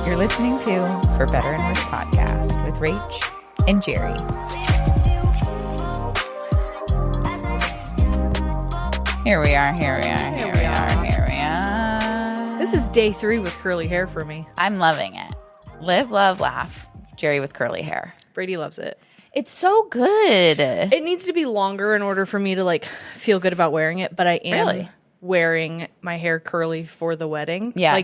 You're listening to For Better and Worse podcast with Rach and Jerry. Here we are. This is day 3 with curly hair for me. I'm loving it. Live, love, laugh. Jerry with curly hair. Brady loves it. It's so good. It needs to be longer in order for me to feel good about wearing it, but I am wearing my hair curly for the wedding. Yeah.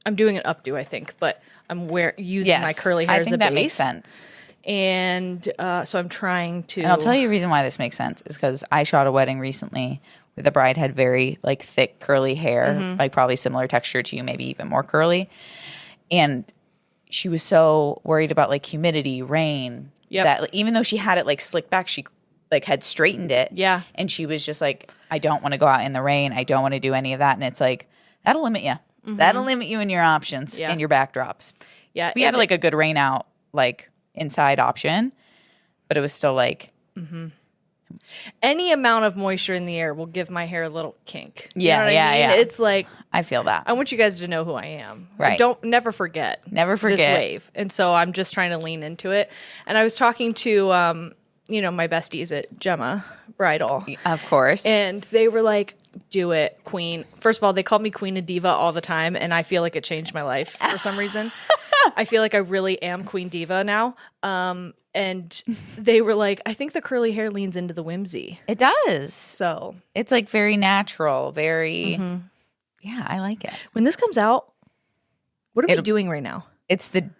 I'm doing an updo, I think, but I'm using my curly hair as a base. I think that makes sense. And so I'm trying to... And I'll tell you the reason why this makes sense is because I shot a wedding recently where the bride had very thick curly hair, probably similar texture to you, maybe even more curly. And she was so worried about humidity, rain, that even though she had it slicked back, she had straightened it. Yeah. And she was just I don't want to go out in the rain. I don't want to do any of that. And it's that'll limit you. Mm-hmm. That'll limit you in your options and your backdrops. Yeah. We had a good rain out, inside option, but it was still any amount of moisture in the air will give my hair a little kink. Yeah, you know what I mean? yeah. It's I feel that. I want you guys to know who I am. Right. Never forget. Never forget. This wave. And so I'm just trying to lean into it. And I was talking to, my besties at Gemma Bridal. Of course. And they were like, do it, queen. First of all, they called me Queen of Diva all the time. And I feel like it changed my life for some reason. I feel like I really am Queen Diva now. And they were like, I think the curly hair leans into the whimsy. It does. So it's very natural, very, yeah, I like it. When this comes out, what are we doing right now?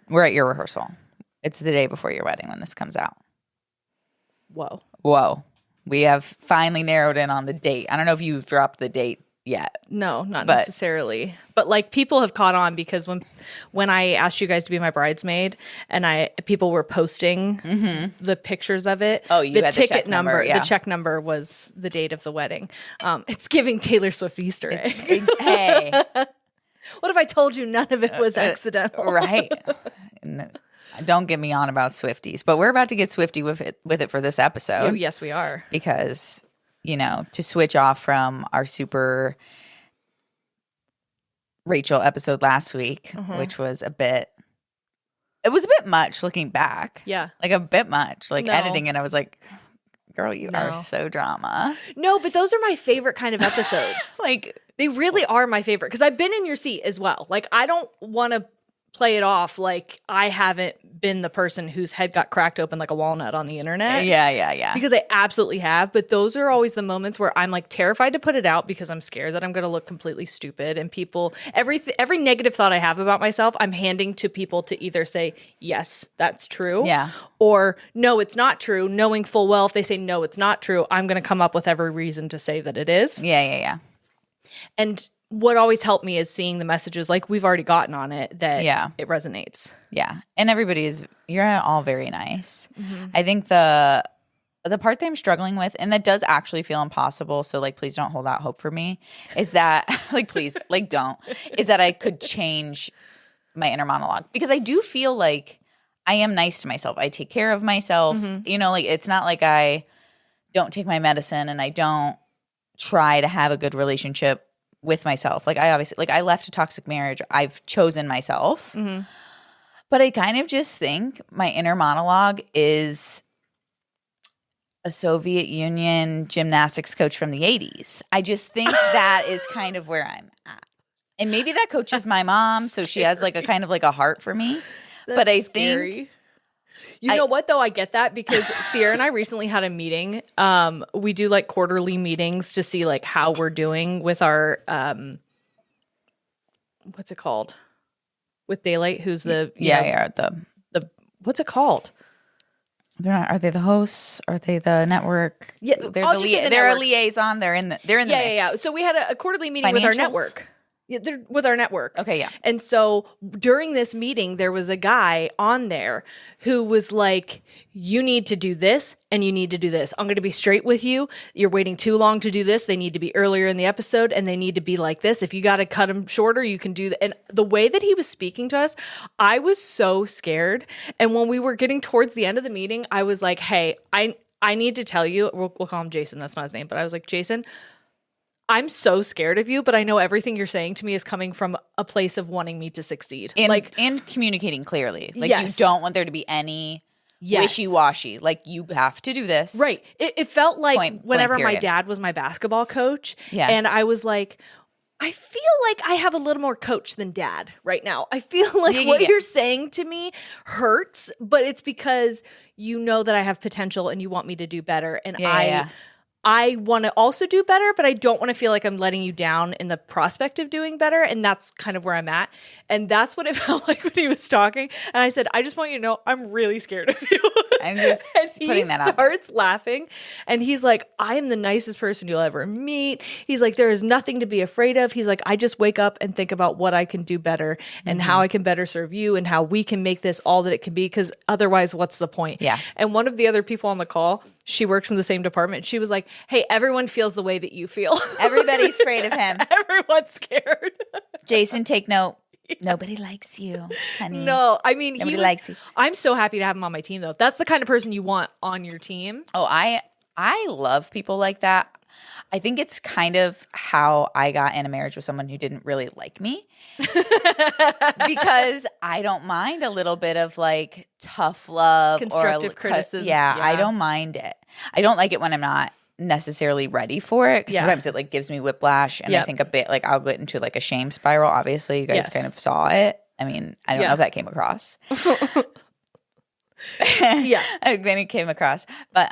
We're at your rehearsal. It's the day before your wedding when this comes out. Whoa. We have finally narrowed in on the date. I don't know if you've dropped the date yet. No, not necessarily. But people have caught on because when I asked you guys to be my bridesmaid and people were posting the pictures of it. Oh, you had the ticket number. Yeah. The check number was the date of the wedding. It's giving Taylor Swift Easter egg. Hey. What if I told you none of it was accidental? Right. Don't get me on about Swifties, but we're about to get Swifty with it for this episode. Oh, yes, we are. Because, to switch off from our super Rachel episode last week, which was a bit much looking back. Yeah. A bit much. Editing it, I was like, girl, you are so drama. No, but those are my favorite kind of episodes. They really are my favorite because I've been in your seat as well. I don't want to play it off like I haven't been the person whose head got cracked open like a walnut on the internet. Yeah. Because I absolutely have. But those are always the moments where I'm terrified to put it out because I'm scared that I'm going to look completely stupid. And people, every negative thought I have about myself, I'm handing to people to either say, yes, that's true. Yeah. Or no, it's not true. Knowing full well if they say no, it's not true, I'm going to come up with every reason to say that it is. Yeah. And what always helped me is seeing the messages we've already gotten on it that it resonates. Yeah. And you're all very nice. Mm-hmm. I think the part that I'm struggling with, and that does actually feel impossible, so please don't hold out hope for me, is that please don't, is that I could change my inner monologue. Because I do feel I am nice to myself. I take care of myself. Mm-hmm. It's not I don't take my medicine and I don't try to have a good relationship with myself. I obviously I left a toxic marriage. I've chosen myself. Mm-hmm. But I kind of just think my inner monologue is a Soviet Union gymnastics coach from the 80s. I just think that is kind of where I'm at. And maybe that coach is my mom, so she has a kind of a heart for me. That's but I scary. think you know what, though? I get that because Sierra and I recently had a meeting. We do quarterly meetings to see how we're doing with our what's it called? With Daylight, who's the the what's it called? They're not. Are they the hosts? Are they the network? Yeah, they're a liaison. They're in the mix. Yeah. So we had a quarterly meeting with our network. Yeah, they're with our network. Okay, yeah. And so during this meeting, there was a guy on there who was like, you need to do this and you need to do this. I'm going to be straight with you. You're waiting too long to do this. They need to be earlier in the episode and they need to be like this. If you got to cut them shorter, you can do that. And the way that he was speaking to us, I was so scared. And when we were getting towards the end of the meeting, I was like, hey, I need to tell you, we'll call him Jason. That's not his name. But I was like, Jason, I'm so scared of you, but I know everything you're saying to me is coming from a place of wanting me to succeed. And communicating clearly. Like, yes. you don't want there to be any wishy-washy. Like, you have to do this. Right. It felt like whenever my period. dad was my basketball coach, Yeah. and I was like, I feel like I have a little more coach than dad right now. I feel like what you're saying to me hurts, but it's because you know that I have potential and you want me to do better. And I want to also do better, but I don't want to feel like I'm letting you down in the prospect of doing better. And that's kind of where I'm at. And that's what it felt like when he was talking. And I said, I just want you to know I'm really scared of you. I'm just putting that out. He starts laughing. And he's like, I am the nicest person you'll ever meet. He's like, there is nothing to be afraid of. He's like, I just wake up and think about what I can do better and how I can better serve you and how we can make this all that it can be. Because otherwise, what's the point? Yeah. And one of the other people on the call, she works in the same department. She was like, hey, everyone feels the way that you feel. Everybody's afraid of him. Everyone's scared. Jason, take note. Nobody likes you, honey. No, I mean, Nobody likes you. I'm so happy to have him on my team, though. That's the kind of person you want on your team. Oh, I love people like that. I think it's kind of how I got in a marriage with someone who didn't really like me. Because I don't mind a little bit of like tough love, constructive criticism. Yeah, I don't mind it. I don't like it when I'm not necessarily ready for it, because sometimes it like gives me whiplash, and I think a bit like I'll get into like a shame spiral. Obviously, you guys kind of saw it. I mean, I don't know if that came across. When it came across, but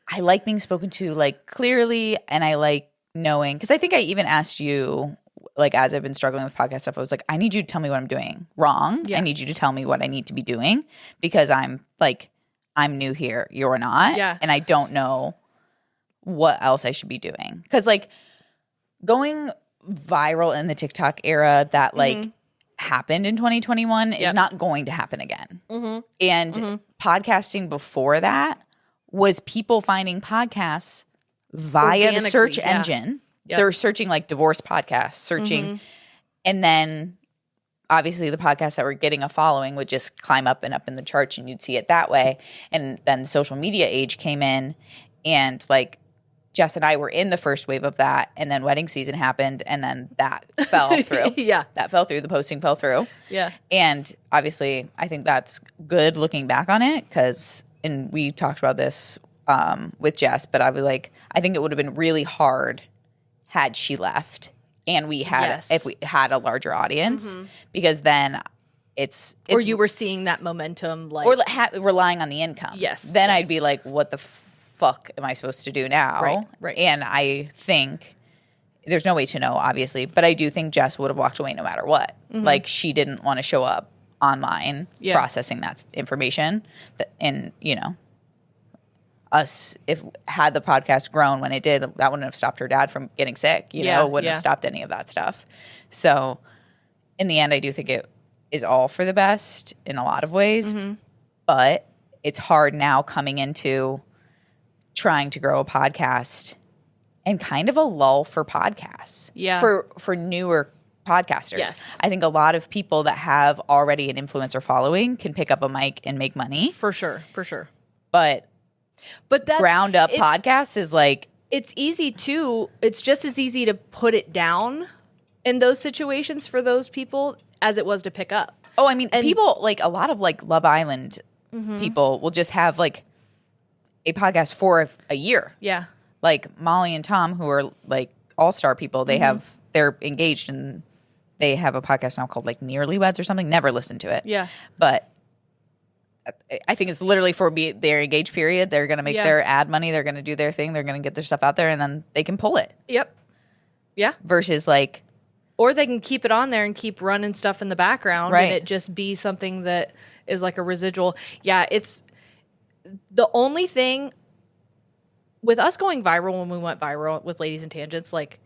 I like being spoken to like clearly, and I like knowing, because I think I even asked you, like, as I've been struggling with podcast stuff, I was like, I need you to tell me what I'm doing wrong. I need you to tell me what I need to be doing, because I'm new here, you're not. Yeah. And I don't know what else I should be doing. Because, like, going viral in the TikTok era that, like, happened in 2021 is not going to happen again. And podcasting before that was people finding podcasts via the search engine. So they're searching, like, divorce podcasts, searching. And then obviously the podcasts that were getting a following would just climb up and up in the charts, and you'd see it that way. And then the social media age came in, and like Jess and I were in the first wave of that, and then wedding season happened, and then that fell through. That fell through. The posting fell through. And obviously I think that's good looking back on it, because, and we talked about this with Jess, but I was like, I think it would have been really hard had she left. And we had, if we had a larger audience, because then it's or you were seeing that momentum, like, or relying on the income. Then I'd be like, what the fuck am I supposed to do now? Right. And I think there's no way to know, obviously, but I do think Jess would have walked away no matter what. Like, she didn't want to show up online processing that information, and you know. Us, if had the podcast grown when it did, that wouldn't have stopped her dad from getting sick, you know, wouldn't have stopped any of that stuff. So in the end, I do think it is all for the best in a lot of ways, but it's hard now coming into trying to grow a podcast and kind of a lull for podcasts for newer podcasters. I think a lot of people that have already an influencer following can pick up a mic and make money. For sure. But that ground up podcast is like, it's easy too. It's just as easy to put it down in those situations for those people as it was to pick up. Oh, I mean, people like a lot of like Love Island people will just have like a podcast for a year. Yeah. Like Molly and Tom, who are like all-star people, they're engaged, and they have a podcast now called like Nearly Weds or something. Never listened to it. Yeah. But I think it's literally for their engaged period. They're going to make their ad money. They're going to do their thing. They're going to get their stuff out there, and then they can pull it. Yep. Yeah. Versus like, or they can keep it on there and keep running stuff in the background, and it just be something that is like a residual. Yeah. It's the only thing with us going viral when we went viral with Ladies and Tangents, like,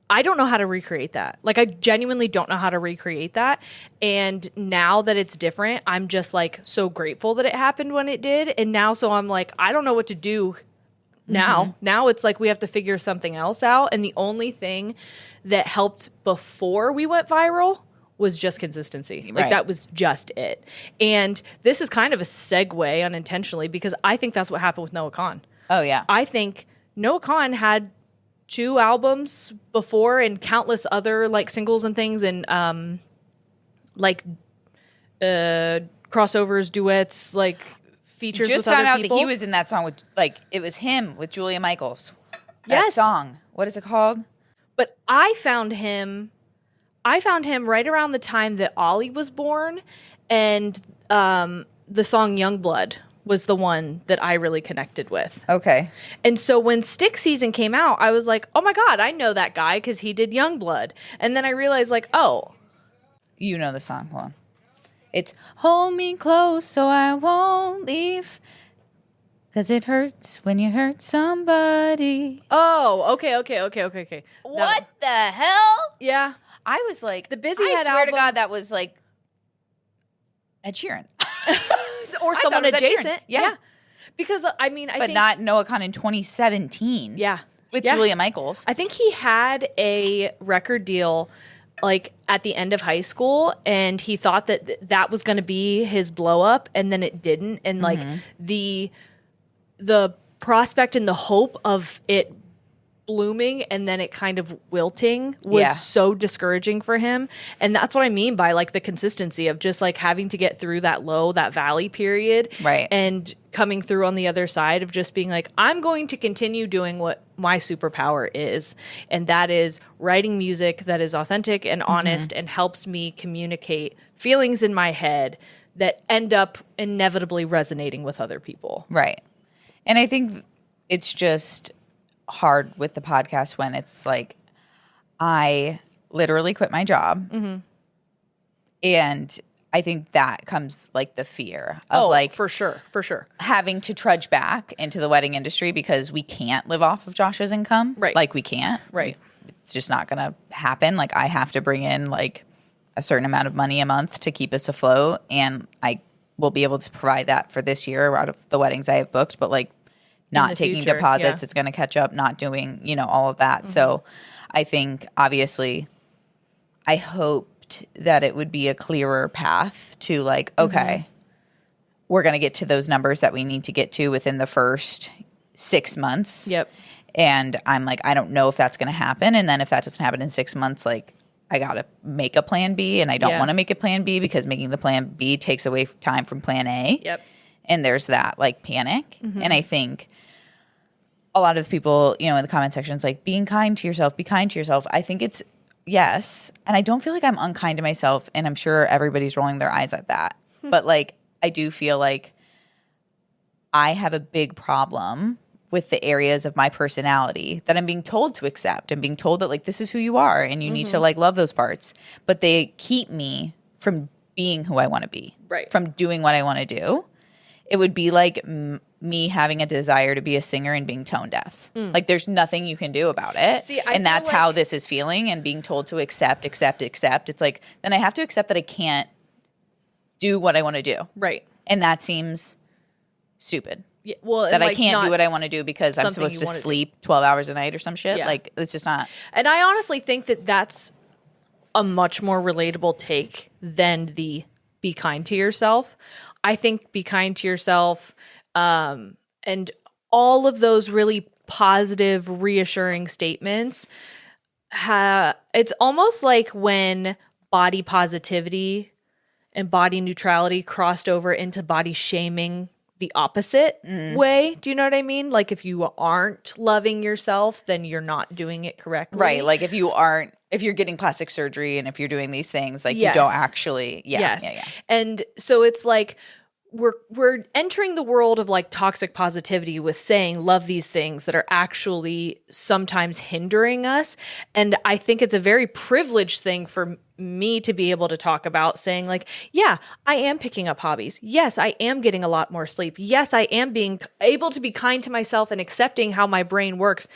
I don't know how to recreate that. Like, I genuinely don't know how to recreate that. And now that it's different, I'm just like so grateful that it happened when it did. And now, so I'm like, I don't know what to do now. Now it's like we have to figure something else out. And the only thing that helped before we went viral was just consistency. Like, that was just it. And this is kind of a segue unintentionally, because I think that's what happened with Noah Kahan. Oh, yeah. I think Noah Kahan had 2 albums before and countless other like singles and things and like crossovers, duets, like features Just with other found out people. that he was in that song with like it was him with Julia Michaels. That Yes. song. What is it called? But I found him right around the time that Ollie was born, and the song Youngblood was the one that I really connected with. Okay. And so when Stick Season came out, I was like, oh my God, I know that guy because he did Youngblood. And then I realized, like, oh. You know the song. Hold on. It's Hold Me Close So I Won't Leave. Because it hurts when you hurt somebody. Oh, okay. What the hell? Yeah. I was like, The Busy I Head swear to album- God, that was like Ed Sheeran. Or I someone thought it was Ed Sheeran. adjacent. Yeah. Because, I mean, I But think... not Noah Kahan in 2017. Yeah. With Yeah. Julia Michaels. I think he had a record deal like at the end of high school, and he thought that that was going to be his blow up, and then it didn't. And like the prospect and the hope of it blooming and then it kind of wilting was so discouraging for him. And that's what I mean by like the consistency of just like having to get through that that valley period. Right. And coming through on the other side of just being like, I'm going to continue doing what my superpower is. And that is writing music that is authentic and honest and helps me communicate feelings in my head that end up inevitably resonating with other people. Right. And I think it's just hard with the podcast when it's like I literally quit my job. And I think that comes like the fear of like for sure having to trudge back into the wedding industry because we can't live off of Josh's income. Right. Like we can't. Right. It's just not going to happen. Like I have to bring in like a certain amount of money a month to keep us afloat. And I will be able to provide that for this year out of the weddings I have booked. But like not taking future, deposits, it's going to catch up, not doing, you know, all of that. So I think obviously I hoped that it would be a clearer path to like, okay, we're going to get to those numbers that we need to get to within the first 6 months. Yep. And I'm like, I don't know if that's going to happen. And then if that doesn't happen in 6 months, like I got to make a plan B, and I don't want to make a plan B because making the plan B takes away time from plan A. Yep. And there's that like panic. And I think a lot of people, you know, in the comment sections, like being kind to yourself, be kind to yourself. I think it's yes. And I don't feel like I'm unkind to myself. And I'm sure everybody's rolling their eyes at that. But like, I do feel like I have a big problem with the areas of my personality that I'm being told to accept and being told that like, this is who you are and you need to like love those parts. But they keep me from being who I want to be. Right. From doing what I want to do. It would be like me having a desire to be a singer and being tone deaf. Like there's nothing you can do about it. See, I and that's feel how like- this is feeling, and being told to accept. It's like, then I have to accept that I can't do what I want to do. Right. And that seems stupid. Yeah, well, That and, I like, can't do not what I want to do because I'm something supposed you to wanna do. sleep 12 hours a night or some shit. Yeah. Like it's just not. And I honestly think that that's a much more relatable take than the be kind to yourself. I think be kind to yourself and all of those really positive, reassuring statements. It's almost like when body positivity and body neutrality crossed over into body shaming the opposite way. Do you know what I mean? Like if you aren't loving yourself, then you're not doing it correctly. Right. Like if you're getting plastic surgery and if you're doing these things, like Yes. you don't actually. Yeah. Yes. Yeah. Yeah. And so it's like we're entering the world of like toxic positivity with saying love these things that are actually sometimes hindering us. And I think it's a very privileged thing for me to be able to talk about, saying like, yeah, I am picking up hobbies. Yes, I am getting a lot more sleep. Yes, I am being able to be kind to myself and accepting how my brain works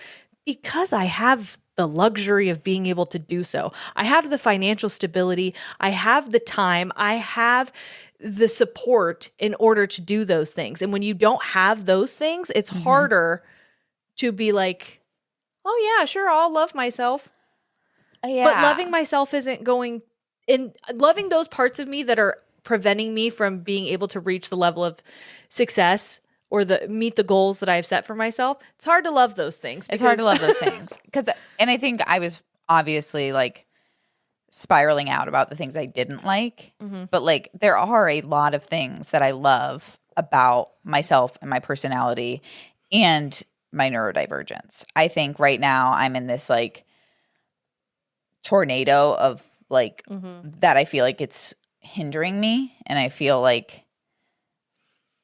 because I have the luxury of being able to do so. I have the financial stability. I have the time. I have the support in order to do those things. And when you don't have those things, it's harder to be like, oh yeah, sure, I'll love myself. Yeah. But loving myself isn't going in loving those parts of me that are preventing me from being able to reach the level of success or meet the goals that I've set for myself, it's hard to love those things. It's hard to love those things. And I think I was obviously like spiraling out about the things I didn't like. But like there are a lot of things that I love about myself and my personality and my neurodivergence. I think right now I'm in this like tornado of like that I feel like it's hindering me, and I feel like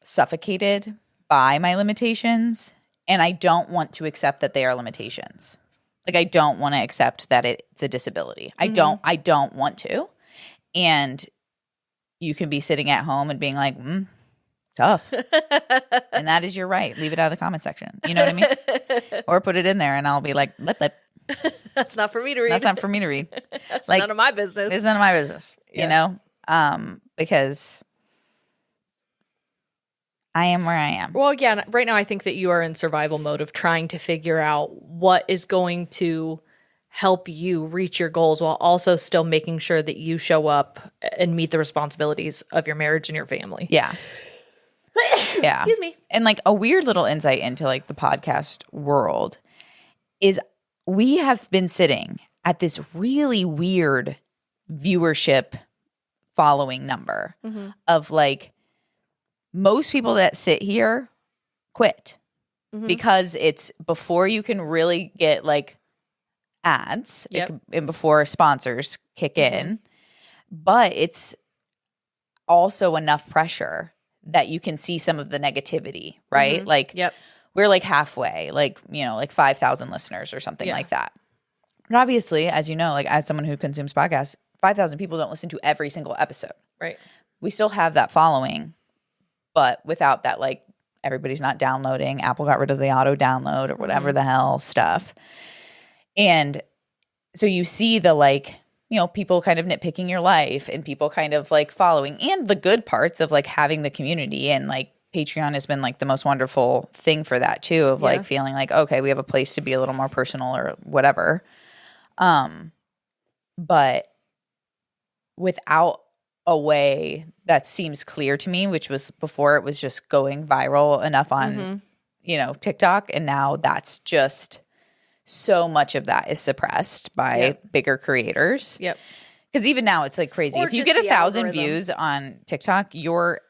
suffocated by my limitations, and I don't want to accept that they are limitations. Like I don't want to accept that it's a disability. I don't want to. And you can be sitting at home and being like, tough. And that is your right. Leave it out of the comment section. You know what I mean? Or put it in there and I'll be like, lip. That's not for me to read. That's not for me to read. That's like, none of my business. It's none of my business, you know? Because I am where I am. Well, yeah, right now I think that you are in survival mode of trying to figure out what is going to help you reach your goals while also still making sure that you show up and meet the responsibilities of your marriage and your family. Yeah. Yeah. Excuse me. And like a weird little insight into like the podcast world is we have been sitting at this really weird viewership following number of like most people that sit here quit because it's before you can really get like ads and before sponsors kick in, but it's also enough pressure that you can see some of the negativity, right? Like we're like halfway, like, you know, like 5,000 listeners or something like that. But obviously, as you know, like as someone who consumes podcasts, 5,000 people don't listen to every single episode. Right. We still have that following, but without that, like everybody's not downloading. Apple got rid of the auto download or whatever the hell stuff. And so you see the like, you know, people kind of nitpicking your life and people kind of like following, and the good parts of like having the community, and like Patreon has been like the most wonderful thing for that too, of like feeling like, okay, we have a place to be a little more personal or whatever. But without a way that seems clear to me, which was before it was just going viral enough on, you know, TikTok. And now that's just so much of that is suppressed by bigger creators. Yep. Because even now it's like crazy. Or if you just get the 1,000 algorithm. views on TikTok, you're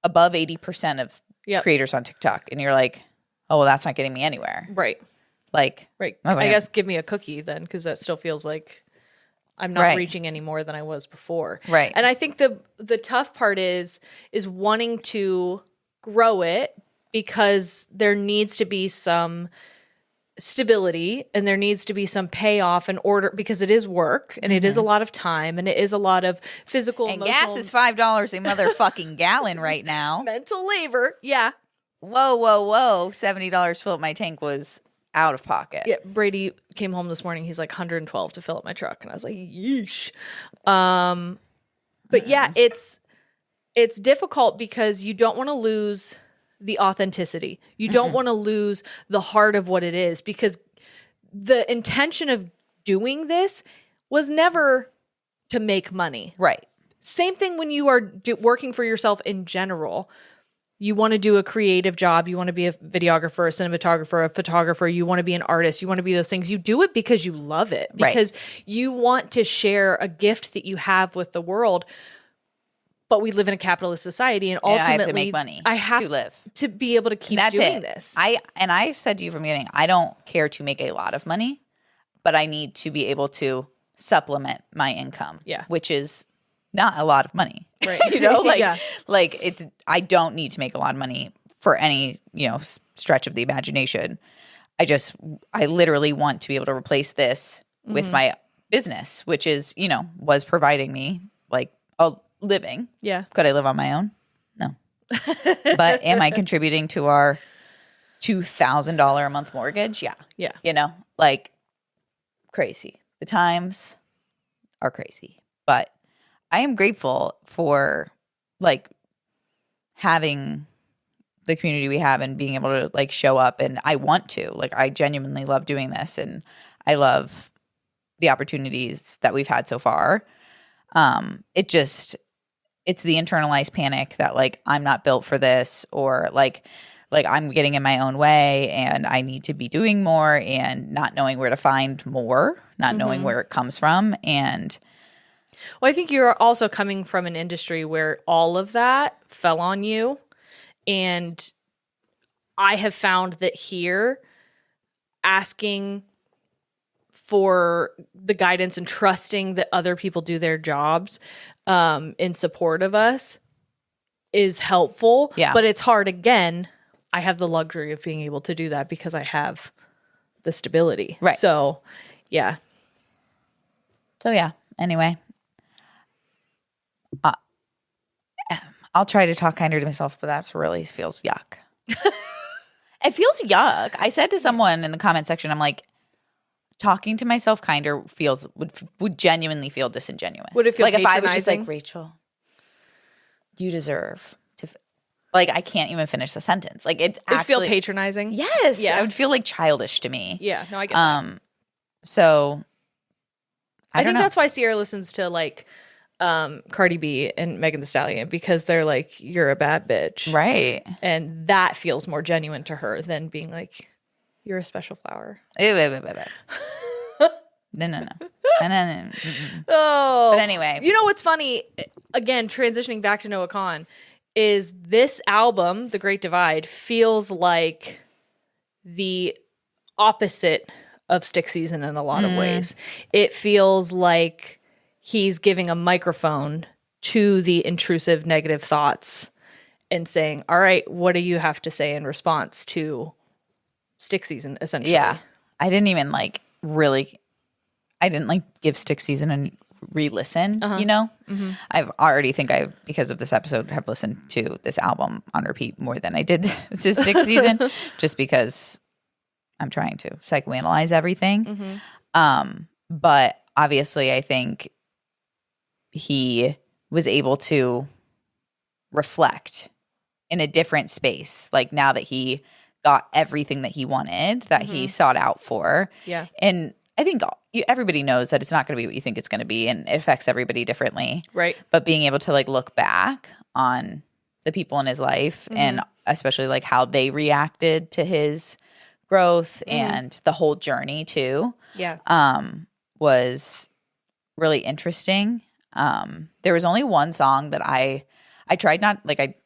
above 80% of creators on TikTok. And you're like, oh, well, that's not getting me anywhere. Right. Like, Right. I was like, I guess give me a cookie then, because that still feels like I'm not reaching any more than I was before. Right. And I think the tough part is wanting to grow it, because there needs to be some stability and there needs to be some payoff in order, because it is work and it is a lot of time and it is a lot of physical, and emotional, gas is $5 a motherfucking gallon right now. mental labor. Yeah. Whoa. $70 fill up my tank was out of pocket. Yeah, Brady came home this morning. He's like 112 to fill up my truck, and I was like, "Yeesh." But yeah, it's difficult because you don't want to lose the authenticity. You don't want to lose the heart of what it is, because the intention of doing this was never to make money. Right. Same thing when you are working for yourself in general. You want to do a creative job. You want to be a videographer, a cinematographer, a photographer. You want to be an artist. You want to be those things. You do it because you love it, because you want to share a gift that you have with the world. But we live in a capitalist society, and ultimately, I have to make money to live, to be able to keep doing this. I've said to you from the beginning, I don't care to make a lot of money, but I need to be able to supplement my income. Yeah. Which is not a lot of money. Right. You know, like it's, I don't need to make a lot of money for any, you know, stretch of the imagination. I literally want to be able to replace this with my business, which is, you know, was providing me like a living. Yeah. Could I live on my own? No. But am I contributing to our $2,000 a month mortgage? Yeah. Yeah. You know, like crazy. The times are crazy. But I am grateful for like having the community we have and being able to like show up, and I want to. Like I genuinely love doing this, and I love the opportunities that we've had so far. It's it's the internalized panic that like I'm not built for this, or like I'm getting in my own way and I need to be doing more, and not knowing where to find more, not knowing where it comes from. And well, I think you're also coming from an industry where all of that fell on you. And I have found that here, asking for the guidance and trusting that other people do their jobs in support of us is helpful. Yeah. But it's hard. Again, I have the luxury of being able to do that because I have the stability. Right. So, yeah. So, yeah. Anyway. I'll try to talk kinder to myself, but that really feels yuck. It feels yuck. I said to someone in the comment section, I'm like, talking to myself kinder would genuinely feel disingenuous. Would it feel like if I was just patronizing? like, Rachel, you deserve to like, I can't even finish the sentence. Like it's It would feel actually patronizing. yes. Yeah. It would feel like childish to me. Yeah. No, I get that. So I don't think know. that's why Sierra listens to like Cardi B and Megan Thee Stallion, because they're like, you're a bad bitch. Right. And that feels more genuine to her than being like, you're a special flower. No. Oh. But anyway. You know what's funny? Again, transitioning back to Noah Kahan, is this album, The Great Divide, feels like the opposite of Stick Season in a lot of ways. It feels like he's giving a microphone to the intrusive negative thoughts and saying, all right, what do you have to say in response to Stick Season, essentially? Yeah. I didn't even like really, I didn't like give Stick Season a re-listen, you know? I've already because of this episode, have listened to this album on repeat more than I did to Stick Season, just because I'm trying to psychoanalyze everything. But obviously I think he was able to reflect in a different space. Like now that he got everything that he wanted, that he sought out for. Yeah. And I think everybody knows that it's not going to be what you think it's going to be, and it affects everybody differently. Right. But being able to like look back on the people in his life and especially like how they reacted to his growth and the whole journey too. Yeah. Was really interesting. There was only one song that I tried not like I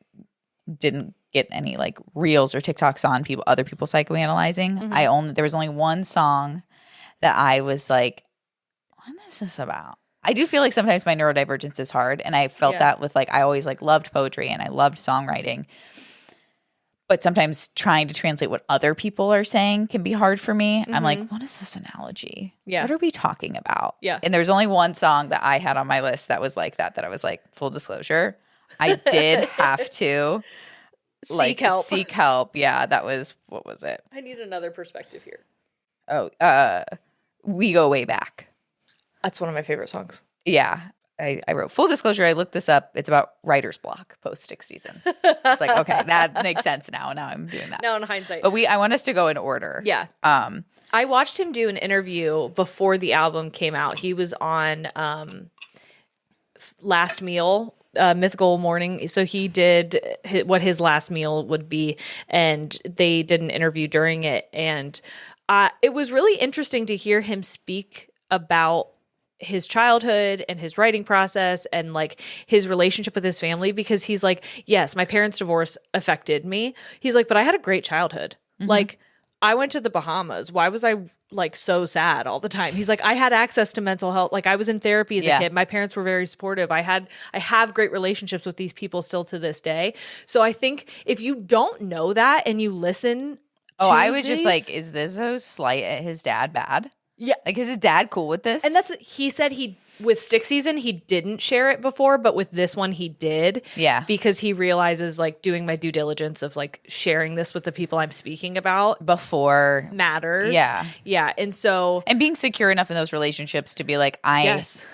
didn't get any like reels or TikToks on other people psychoanalyzing. There was only one song that I was like, what is this about? I do feel like sometimes my neurodivergence is hard, and I felt that with like I always like loved poetry and I loved songwriting. But sometimes trying to translate what other people are saying can be hard for me. I'm like, what is this analogy? Yeah. What are we talking about? Yeah. And there's only one song that I had on my list that was like that I was like, full disclosure, I did have to Seek help. Seek help. Yeah, that was, what was it? I need another perspective here. Oh, We Go Way Back. That's one of my favorite songs. Yeah. I wrote, full disclosure, I looked this up. It's about writer's block post Stick Season. It's like, okay, that makes sense now. Now I'm doing that. Now in hindsight. But I want us to go in order. Yeah. I watched him do an interview before the album came out. He was on Last Meal, Mythical Morning. So he did what his last meal would be, and they did an interview during it. And it was really interesting to hear him speak about his childhood and his writing process and like his relationship with his family, because he's like, yes, my parents' divorce affected me. He's like, but I had a great childhood. Like, I went to the Bahamas. Why was I like so sad all the time? He's like, I had access to mental health. Like, I was in therapy as a kid. My parents were very supportive. I have great relationships with these people still to this day. So I think if you don't know that and you listen I was just like, is this a slight at his dad bad? Yeah. Like, is his dad cool with this? And he said with Stick Season, he didn't share it before, but with this one, he did. Yeah. Because he realizes, like, doing my due diligence of, like, sharing this with the people I'm speaking about before matters. Yeah. Yeah. And so. And being secure enough in those relationships to be like, Yes.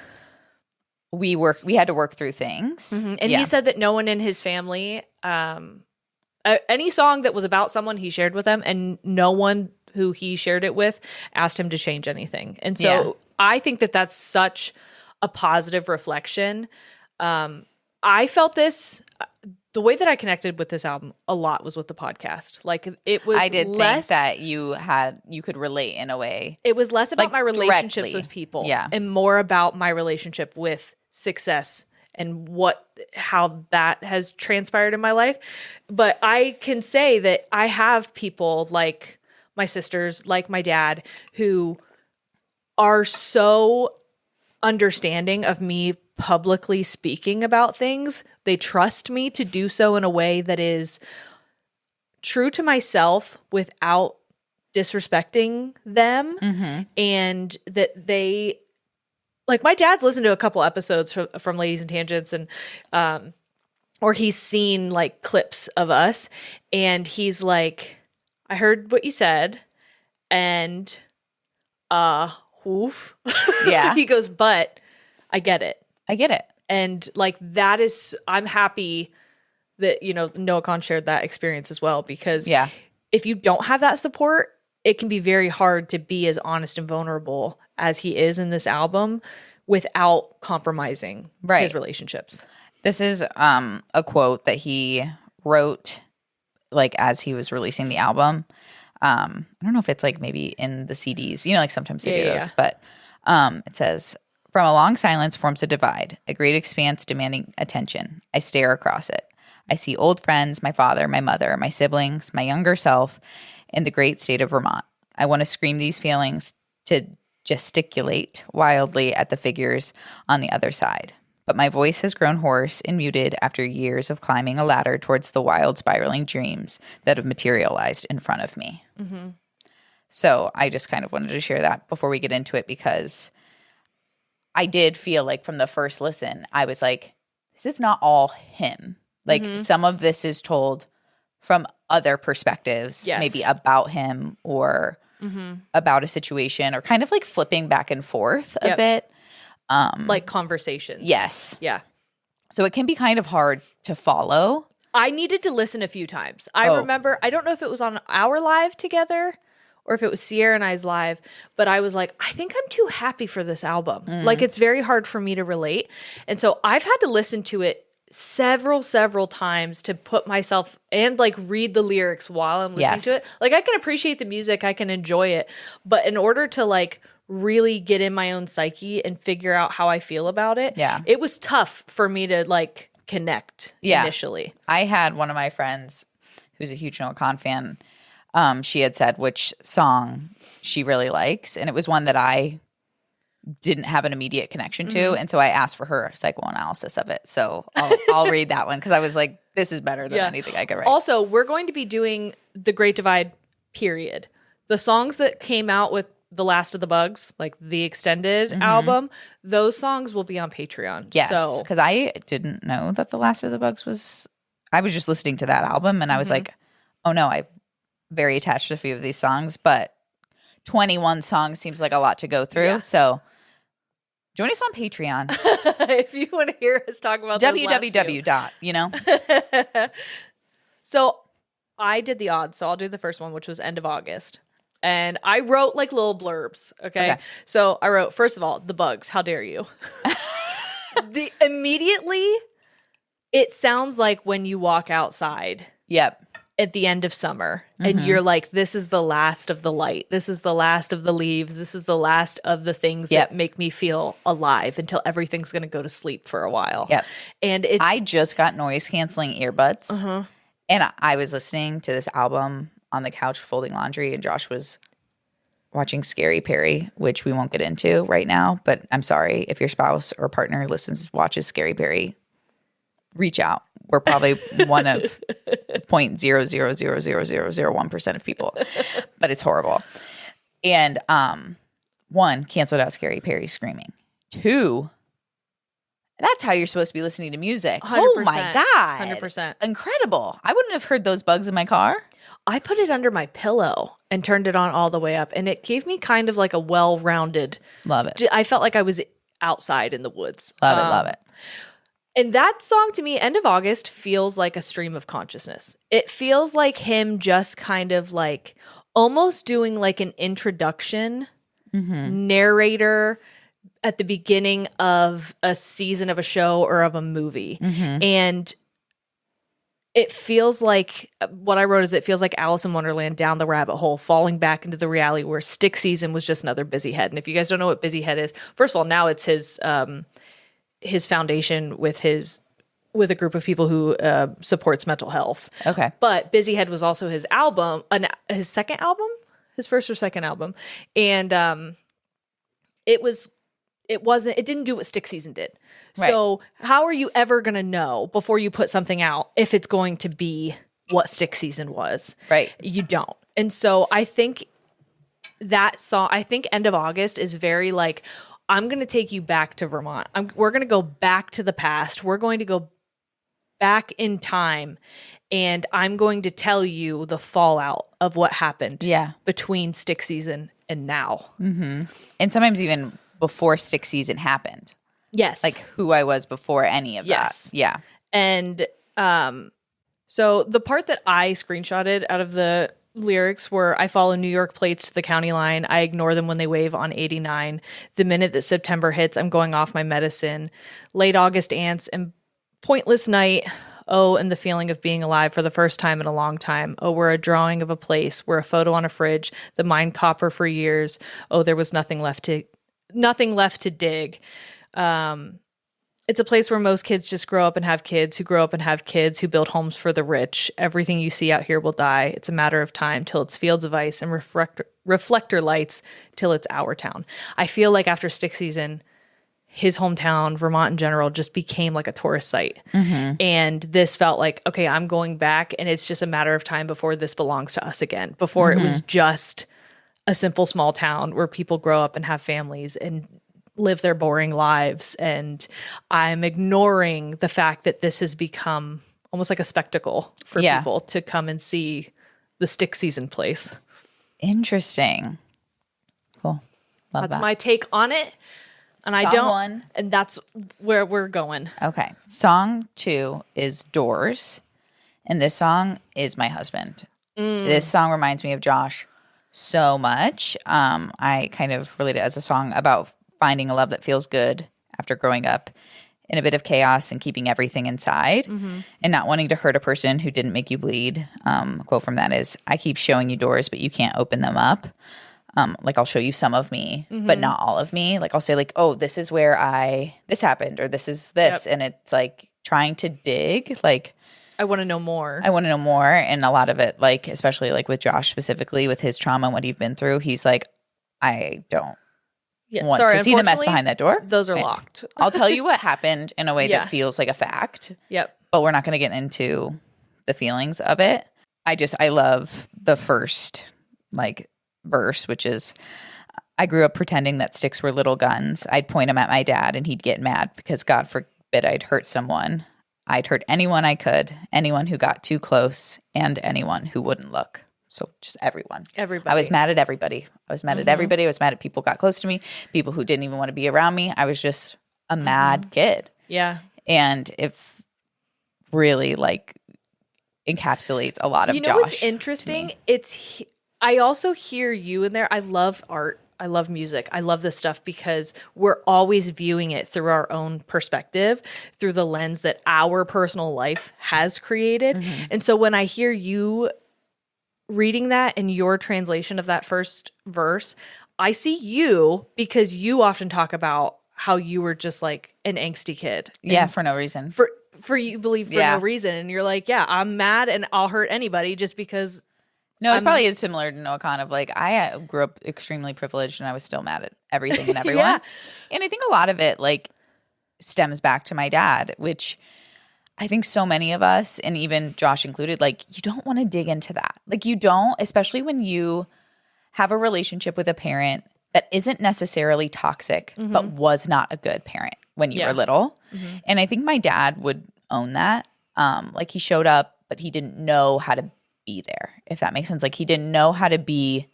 We had to work through things. And he said that no one in his family, any song that was about someone he shared with them, and no one who he shared it with asked him to change anything. And so I think that that's such a positive reflection. I felt this. The way that I connected with this album a lot was with the podcast. Like it was. I did think that you could relate in a way. It was less about like, my relationships directly. with people, Yeah. and more about my relationship with success and how that has transpired in my life. But I can say that I have people like my sisters, like my dad, who are so understanding of me publicly speaking about things. They trust me to do so in a way that is true to myself without disrespecting them. And that they, like, my dad's listened to a couple episodes from Ladies and Tangents, and or he's seen like clips of us, and he's like, I heard what you said, and oof. Yeah. He goes, but I get it. And like, that is, I'm happy that, Noah Khan shared that experience as well, because if you don't have that support, it can be very hard to be as honest and vulnerable as he is in this album without compromising his relationships. This is a quote that he wrote like as he was releasing the album. I don't know if it's like maybe in the CDs, like sometimes they do those, but it says, "From a long silence forms a divide, a great expanse demanding attention. I stare across it. I see old friends, my father, my mother, my siblings, my younger self, in the great state of Vermont. I want to scream these feelings, to gesticulate wildly at the figures on the other side. But my voice has grown hoarse and muted after years of climbing a ladder towards the wild spiraling dreams that have materialized in front of me." So I just kind of wanted to share that before we get into it, because I did feel like from the first listen, I was like, this is not all him. Like some of this is told from other perspectives, maybe about him or about a situation, or kind of like flipping back and forth a bit. Like conversations. Yes. Yeah. So it can be kind of hard to follow. I needed to listen a few times. I remember, I don't know if it was on our live together or if it was Sierra and I's live, but I was like, I think I'm too happy for this album. Like, it's very hard for me to relate. And so I've had to listen to it several times to put myself and like read the lyrics while I'm listening to it. Like, I can appreciate the music, I can enjoy it, but in order to like really get in my own psyche and figure out how I feel about it, it was tough for me to like connect initially. I had one of my friends who's a huge Noah Khan fan. She had said which song she really likes, and it was one that I didn't have an immediate connection to, and so I asked for her psychoanalysis of it. So I'll read that one, because I was like, this is better than anything I could write. Also, we're going to be doing The Great Divide, period. The songs that came out with The Last of the Bugs, like the extended album, those songs will be on Patreon. Yes, because I didn't know that The Last of the Bugs was... I was just listening to that album, and I was like, oh no, I'm very attached to a few of these songs, but 21 songs seems like a lot to go through. Yeah. So join us on Patreon. If you want to hear us talk about www. So I did the odds, so I'll do the first one, which was end of August. And I wrote like little blurbs, okay? So I wrote, first of all, the Bugs, how dare you? Immediately, it sounds like when you walk outside. Yep. At the end of summer, and you're like, this is the last of the light. This is the last of the leaves. This is the last of the things that make me feel alive until everything's going to go to sleep for a while. Yep. And I just got noise canceling earbuds, and I was listening to this album on the couch folding laundry, and Josh was watching Scary Perry, which we won't get into right now, but I'm sorry if your spouse or partner watches Scary Perry, reach out. We're probably one of 0.0000001% of people, but it's horrible. And one, canceled out Scary Perry screaming. Two, that's how you're supposed to be listening to music. 100%, oh my God. 100%. Incredible. I wouldn't have heard those bugs in my car. I put it under my pillow and turned it on all the way up, and it gave me kind of like a well-rounded. Love it. I felt like I was outside in the woods. Love it. And that song to me, End of August, feels like a stream of consciousness. It feels like him just kind of like almost doing like an introduction, narrator, at the beginning of a season of a show or of a movie. And it feels like, what I wrote is, it feels like Alice in Wonderland down the rabbit hole, falling back into the reality where Stick Season was just another Busy Head. And if you guys don't know what Busy Head is, first of all, now it's his foundation with a group of people who supports mental health. Okay. But Busy Head was also his album, his second album, his first or second album. And it didn't do what Stick Season did. Right. So how are you ever going to know before you put something out if it's going to be what Stick Season was? Right. You don't. And so I think that song, End of August is very like, I'm going to take you back to Vermont. We're going to go back to the past. We're going to go back in time, and I'm going to tell you the fallout of what happened between Stick Season and now. And sometimes even before Stick Season happened. Yes. Like who I was before any of that. Yeah. And so the part that I screenshotted out of the lyrics were, I follow New York plates to the county line. I ignore them when they wave on 89. The minute that September hits, I'm going off my medicine. Late August ants and pointless night. Oh, and the feeling of being alive for the first time in a long time. Oh, we're a drawing of a place. We're a photo on a fridge. The mine copper for years. Oh, there was nothing left to dig. It's a place where most kids just grow up and have kids who grow up and have kids who build homes for the rich. Everything you see out here will die. It's a matter of time till it's fields of ice and reflector lights till it's our town. I feel like after Stick Season, his hometown, Vermont in general, just became like a tourist site. And this felt like, okay, I'm going back, and it's just a matter of time before this belongs to us again. Before it was just a simple small town where people grow up and have families and live their boring lives. And I'm ignoring the fact that this has become almost like a spectacle for people to come and see the Stick Season place. Interesting. Cool. Love That's my take on it. And and that's where we're going. Okay. Song 2 is Doors. And this song is my husband. This song reminds me of Josh so much. I kind of relate it as a song about finding a love that feels good after growing up in a bit of chaos and keeping everything inside and not wanting to hurt a person who didn't make you bleed. A quote from that is, I keep showing you doors, but you can't open them up. Like I'll show you some of me, but not all of me. Like I'll say like, oh, this is where this happened, or this is this. And it's like trying to dig, like, I want to know more. And a lot of it, like, especially like with Josh specifically with his trauma and what he's been through, he's like, I don't want to see the mess behind that door. Those are locked. I'll tell you what happened in a way that feels like a fact. But we're not going to get into the feelings of it. I love the first like verse, which is, I grew up pretending that sticks were little guns. I'd point them at my dad and he'd get mad because God forbid I'd hurt someone. I'd hurt anyone I could, anyone who got too close, and anyone who wouldn't look. So just everyone. Everybody. I was mad at everybody. I was mad at people who got close to me, people who didn't even want to be around me. I was just a mad kid. Yeah. And it really like encapsulates a lot of Josh. You know what's interesting? I also hear you in there. I love art. I love music. I love this stuff because we're always viewing it through our own perspective, through the lens that our personal life has created. And so when I hear you reading that in your translation of that first verse, I see you because you often talk about how you were just like an angsty kid. For no reason. For you believe for no reason. And you're like, yeah, I'm mad and I'll hurt anybody just because. No, it probably is similar to Noah Khan of like, I grew up extremely privileged and I was still mad at everything and everyone. And I think a lot of it like stems back to my dad, which I think so many of us, and even Josh included, like you don't want to dig into that. Like you don't, especially when you have a relationship with a parent that isn't necessarily toxic, but was not a good parent when you were little. And I think my dad would own that. Like he showed up, but he didn't know how to be there, if that makes sense. Like he didn't know how to be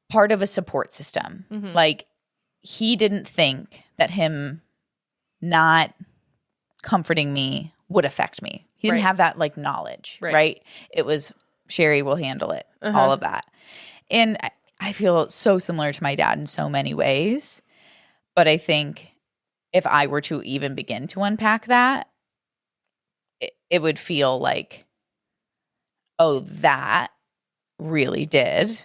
part of a support system. Like he didn't think that him not comforting me would affect me. He didn't have that like knowledge, right? It was Sherry will handle it, all of that. And I feel so similar to my dad in so many ways. But I think if I were to even begin to unpack that, it would feel like, oh, that really did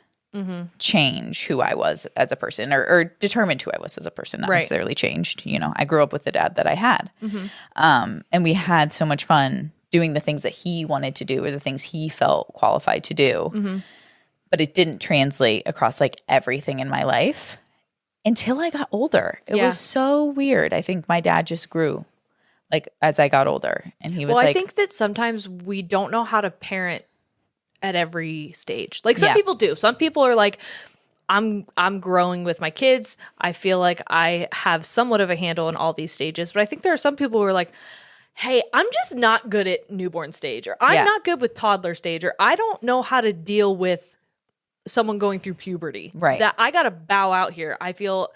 change who I was as a person, or determined who I was as a person, not necessarily changed. You know, I grew up with the dad that I had. And we had so much fun doing the things that he wanted to do or the things he felt qualified to do. But it didn't translate across like everything in my life until I got older. It was so weird. I think my dad just grew like as I got older, and he was I think that sometimes we don't know how to parent at every stage. Like some people do. Some people are like, I'm growing with my kids. I feel like I have somewhat of a handle in all these stages. But I think there are some people who are like, hey, I'm just not good at newborn stage, or I'm not good with toddler stage, or I don't know how to deal with someone going through puberty. Right. That I got to bow out here. I feel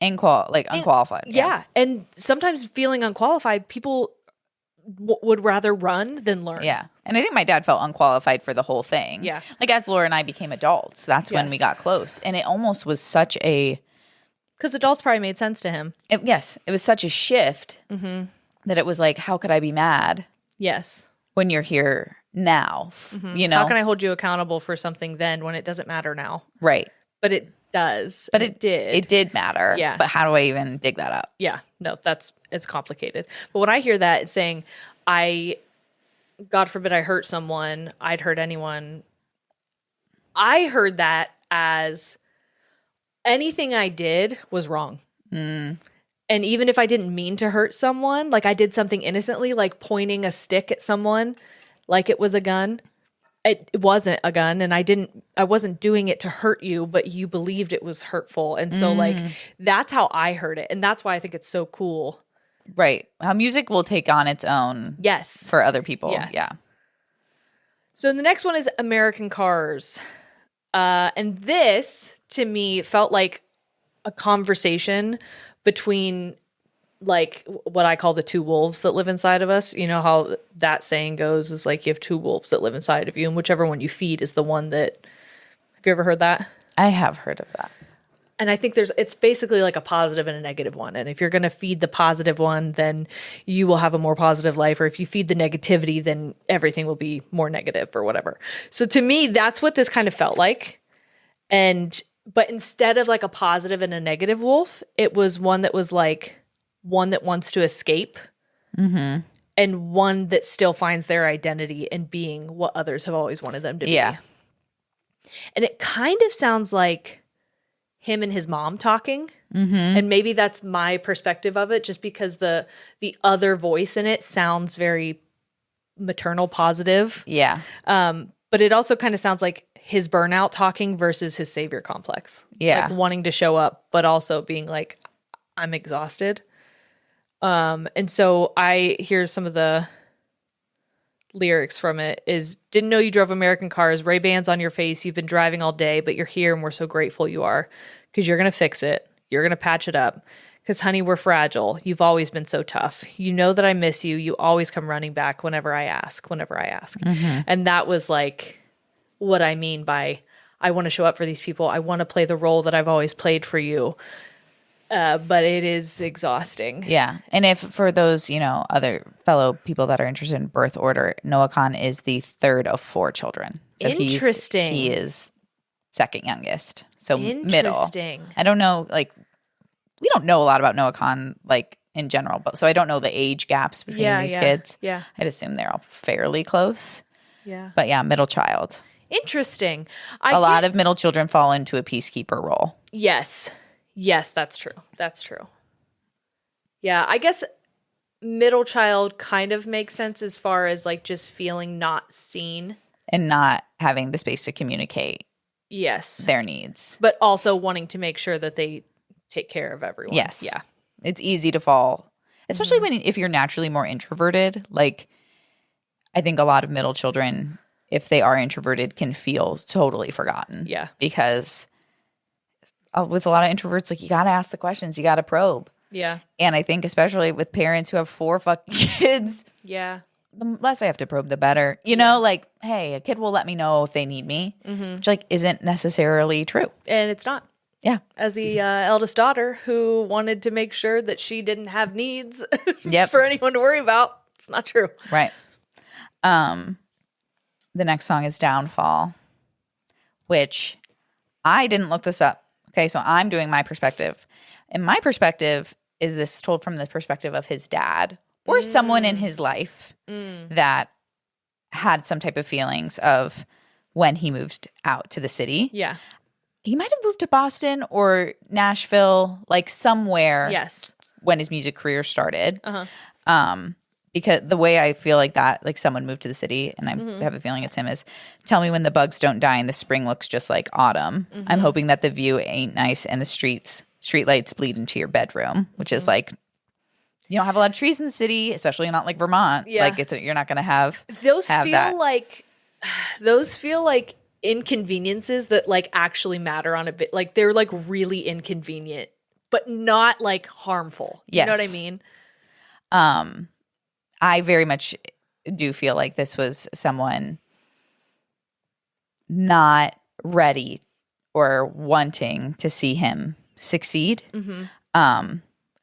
unqualified. Yeah. And sometimes feeling unqualified, people would rather run than learn. Yeah. And I think my dad felt unqualified for the whole thing. Yeah. Like as Laura and I became adults, that's when we got close. And it almost was such a... Because adults probably made sense to him. It was such a shift that it was like, how could I be mad? Yes. When you're here now, you know? How can I hold you accountable for something then when it doesn't matter now? Right. But it does. But it did. It did matter. Yeah. But how do I even dig that up? Yeah. No, it's complicated. But when I hear that, it's saying, God forbid I hurt someone, I'd hurt anyone. I heard that as anything I did was wrong. And even if I didn't mean to hurt someone, like I did something innocently, like pointing a stick at someone like it was a gun, it wasn't a gun, and I wasn't doing it to hurt you, but you believed it was hurtful. And so like that's how I heard it. And that's why I think it's so cool. Right. How music will take on its own for other people. Yes. Yeah. So the next one is American Cars. And this, to me, felt like a conversation between like what I call the two wolves that live inside of us. You know how that saying goes, is like you have two wolves that live inside of you, and whichever one you feed is the one that... Have you ever heard that? I have heard of that. And I think it's basically like a positive and a negative one. And if you're going to feed the positive one, then you will have a more positive life. Or if you feed the negativity, then everything will be more negative or whatever. So to me, that's what this kind of felt like. But instead of like a positive and a negative wolf, it was one that was like one that wants to escape and one that still finds their identity in being what others have always wanted them to be. Yeah. And it kind of sounds like him and his mom talking. And maybe that's my perspective of it, just because the other voice in it sounds very maternal positive. Yeah. But it also kind of sounds like his burnout talking versus his savior complex. Yeah. Like wanting to show up, but also being like, I'm exhausted. And so I hear some of the lyrics from it is, didn't know you drove American cars, Ray-Bans on your face, you've been driving all day, but you're here and we're so grateful you are, because you're going to fix it. You're going to patch it up. Because, honey, we're fragile. You've always been so tough. You know that I miss you. You always come running back whenever I ask. And that was like what I mean by, I want to show up for these people. I want to play the role that I've always played for you. But it is exhausting. Yeah. And if for those, other fellow people that are interested in birth order, Noah Kahan is the third of 4 children. So Interesting. He is second youngest. So middle. Interesting. I don't know, we don't know a lot about Noah Kahan, in general, but so I don't know the age gaps between these kids. Yeah. I'd assume they're all fairly close. Yeah. But yeah, middle child. Interesting. A lot of middle children fall into a peacekeeper role. Yes. Yes, that's true. That's true. Yeah, I guess middle child kind of makes sense as far as just feeling not seen. And not having the space to communicate their needs. But also wanting to make sure that they take care of everyone. Yes. Yeah. It's easy to fall, especially if you're naturally more introverted. I think a lot of middle children, if they are introverted, can feel totally forgotten. Yeah. Because with a lot of introverts, you got to ask the questions. You got to probe. Yeah. And I think especially with parents who have 4 fucking kids. Yeah. The less I have to probe, the better. Hey, a kid will let me know if they need me, which isn't necessarily true. And it's not. Yeah. as the eldest daughter who wanted to make sure that she didn't have needs Yep. for anyone to worry about. It's not true. Right. The next song is Downfall, which I didn't look this up. Okay, so I'm doing my perspective. And my perspective is this told from the perspective of his dad or someone in his life that had some type of feelings of when he moved out to the city. Yeah. He might have moved to Boston or Nashville, like somewhere. Yes. When his music career started. Because the way I feel like that, like someone moved to the city, and I have a feeling it's him, is tell me when the bugs don't die and the spring looks just like autumn. I'm hoping that the view ain't nice and the streetlights bleed into your bedroom, which is like, you don't have a lot of trees in the city, especially not like Vermont. Yeah. Like you're not going to have Those have feel that. like inconveniences that like actually matter on a bit. Like they're like really inconvenient, but not like harmful. You know what I Yes. mean? I very much do feel like this was someone not ready or wanting to see him succeed.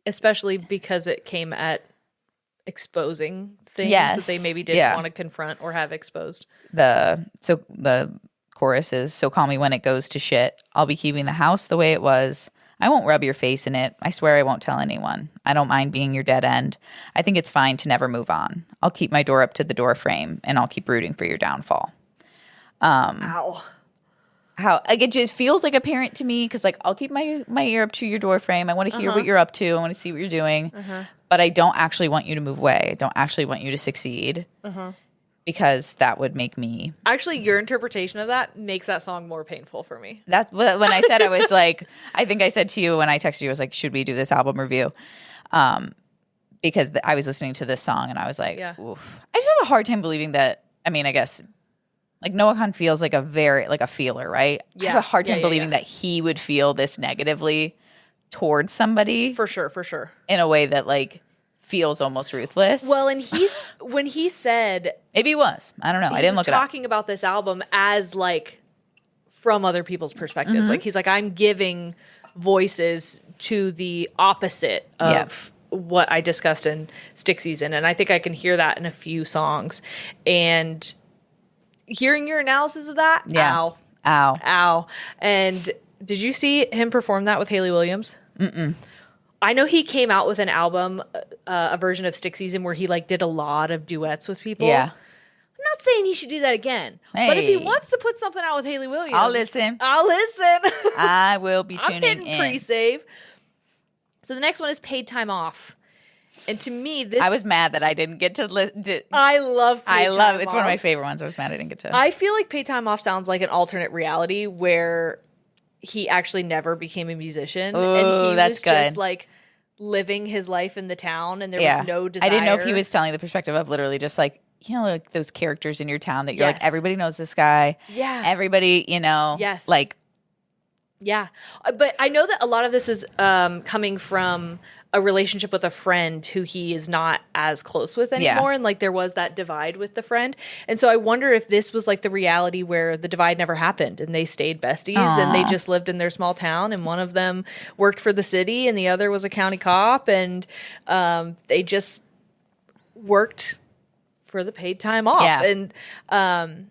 Especially because it came at exposing things Yes. that they maybe didn't Yeah. want to confront or have exposed. The chorus is, so call me when it goes to shit. I'll be keeping the house the way it was. I won't rub your face in it. I swear I won't tell anyone. I don't mind being your dead end. I think it's fine to never move on. I'll keep my door up to the door frame and I'll keep rooting for your downfall. Ow. How like it just feels like a parent to me, because like I'll keep my ear up to your door frame. I want to hear what you're up to. I want to see what you're doing. But I don't actually want you to move away. I don't actually want you to succeed. Because that would make me. Actually, your interpretation of that makes that song more painful for me. That's when I said, I was like, I think I said to you when I texted you, I was like, should we do this album review? Because I was listening to this song and I was like, oof. I just have a hard time believing that. I mean, I guess like Noah Kahan feels like a feeler, right? Yeah. I have a hard time believing that he would feel this negatively towards somebody For sure. in a way that like feels almost ruthless. Well, and when he said, maybe he was. I don't know. I didn't look it up. talking about this album as like from other people's perspectives. Like he's like, I'm giving voices to the opposite of what I discussed in Stick Season. And I think I can hear that in a few songs. And hearing your analysis of that, ow. And did you see him perform that with Haley Williams? Mm-mm. I know he came out with an album, a version of Stick Season where he like did a lot of duets with people. Yeah. I'm not saying he should do that again. But if he wants to put something out with Haley Williams, I'll listen. I will be tuning I'm hitting in. pre-save. So the next one is Paid Time Off. And to me, this... I was mad that I didn't get to listen. I love Paid Time Off. It's one of my favorite ones. I was mad I didn't get to. I feel like Paid Time Off sounds like an alternate reality where he actually never became a musician. Ooh, and he that's was good. just like living his life in the town and there was no desire. I didn't know if he was telling the perspective of literally just like, you know, like those characters in your town that you're like, everybody knows this guy. Yeah. Everybody, you know. Yes. Like. Yeah. But I know that a lot of this is coming from a relationship with a friend who he is not as close with anymore. And like there was that divide with the friend. And so I wonder if this was like the reality where the divide never happened and they stayed besties and they just lived in their small town and one of them worked for the city and the other was a county cop and they just worked for the paid time off. Yeah. And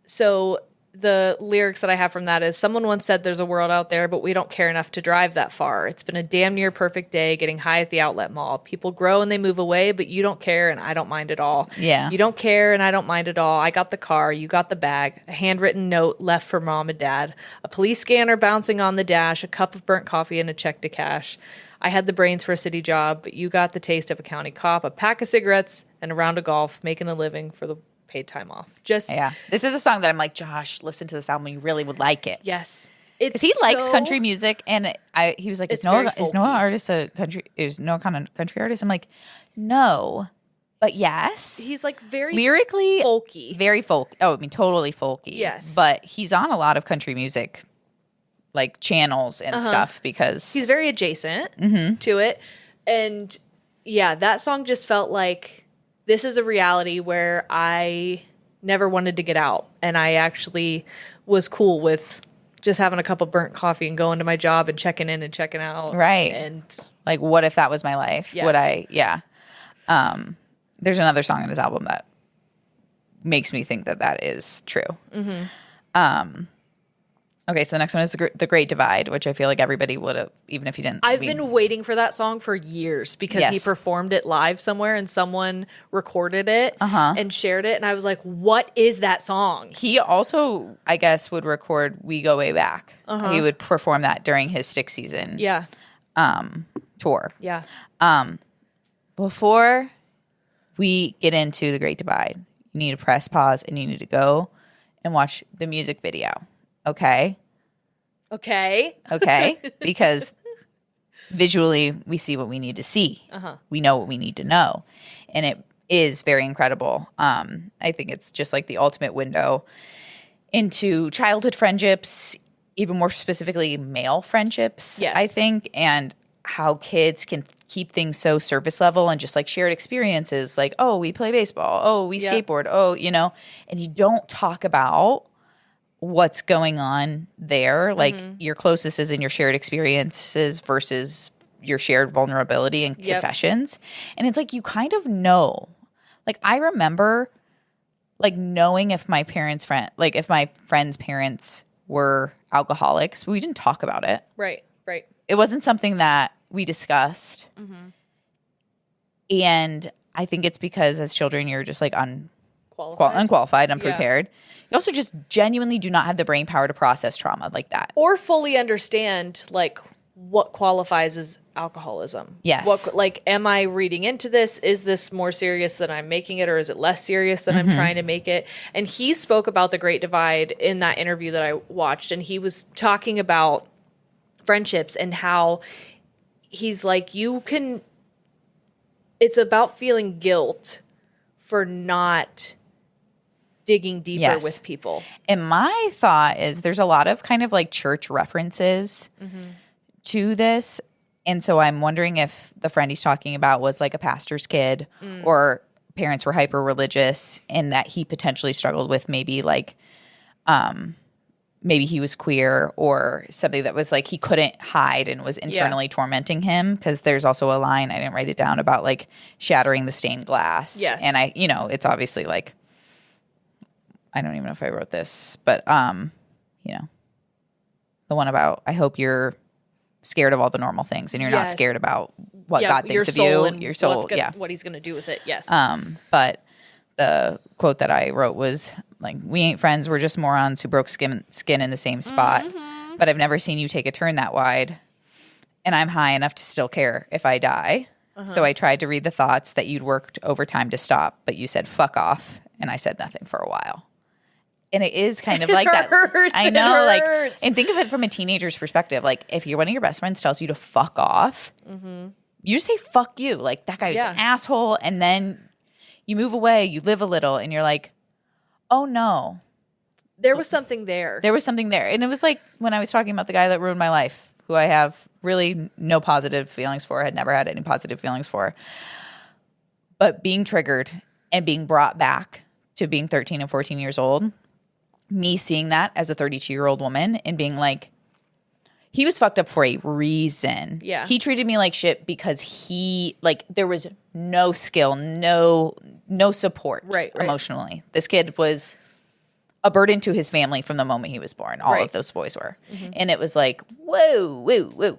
so the lyrics that I have from that is, someone once said there's a world out there, but we don't care enough to drive that far. It's been a damn near perfect day getting high at the outlet mall. People grow and they move away, but you don't care and I don't mind at all. Yeah. You don't care and I don't mind at all. I got the car, you got the bag, a handwritten note left for mom and dad, a police scanner bouncing on the dash, a cup of burnt coffee and a check to cash. I had the brains for a city job, but you got the taste of a county cop, a pack of cigarettes and a round of golf, making a living for the paid time off. This is a song that I'm like, Josh, listen to this album. You really would like it. Yes. Because he likes country music, and he was like, "Is Noah artist a country? Is Noah kind of country artist?" I'm like, "No, but yes." He's like very lyrically folky, very folk. Oh, I mean, totally folky. Yes, but he's on a lot of country music, like channels and stuff, because he's very adjacent to it. And yeah, that song just felt like this is a reality where I never wanted to get out, and I actually was cool with just having a cup of burnt coffee and going to my job and checking in and checking out. Right. And like, what if that was my life? Yes. Would I? Yeah. There's another song in his album that makes me think that is true. Okay, so the next one is The Great Divide, which I feel like everybody would have, even if you didn't. I've been waiting for that song for years because he Yes. performed it live somewhere and someone recorded it and shared it. And I was like, what is that song? He also, I guess, would record We Go Way Back. He would perform that during his Stick Season Yeah. tour. Yeah. Before we get into The Great Divide, you need to press pause and you need to go and watch the music video. Okay? Okay. Because visually we see what we need to see. We know what we need to know. And it is very incredible. I think it's just like the ultimate window into childhood friendships, even more specifically male friendships, Yes. I think, and how kids can keep things so surface level and just like shared experiences like, oh, we play baseball, oh, we skateboard, oh, and you don't talk about what's going on there, like your closest is in your shared experiences versus your shared vulnerability and confessions. And it's like you kind of know. Like I remember like knowing if my friend's parents were alcoholics, but we didn't talk about it. Right. It wasn't something that we discussed. And I think it's because as children you're just like unqualified, unprepared. You also just genuinely do not have the brain power to process trauma like that. Or fully understand like what qualifies as alcoholism. Yes. Am I reading into this? Is this more serious than I'm making it, or is it less serious than I'm trying to make it? And he spoke about the Great Divide in that interview that I watched, and he was talking about friendships and how he's like, it's about feeling guilt for not digging deeper with people. And my thought is there's a lot of kind of like church references to this. And so I'm wondering if the friend he's talking about was like a pastor's kid or parents were hyper religious and that he potentially struggled with maybe like maybe he was queer or something that was like he couldn't hide and was internally tormenting him, because there's also a line, I didn't write it down, about like shattering the stained glass. Yes. And it's obviously like, I don't even know if I wrote this, but the one about I hope you're scared of all the normal things and you're not scared about what God thinks of you, your soul, what he's going to do with it. Yes. But the quote that I wrote was like, we ain't friends, we're just morons who broke skin in the same spot. But I've never seen you take a turn that wide. And I'm high enough to still care if I die. So I tried to read the thoughts that you'd worked overtime to stop, but you said fuck off. And I said nothing for a while. And it is kind of like that. I know, like, and think of it from a teenager's perspective. Like, if one of your best friends tells you to fuck off, you just say fuck you. Like, that guy was an asshole. And then you move away, you live a little, and you're like, oh no. There was something there. There was something there. And it was like when I was talking about the guy that ruined my life, who I have really no positive feelings for, had never had any positive feelings for. But being triggered and being brought back to being 13 and 14 years old, me seeing that as a 32-year-old woman and being like, he was fucked up for a reason. Yeah. He treated me like shit because there was no skill, no support emotionally. This kid was a burden to his family from the moment he was born. All of those boys were. And it was like, whoa.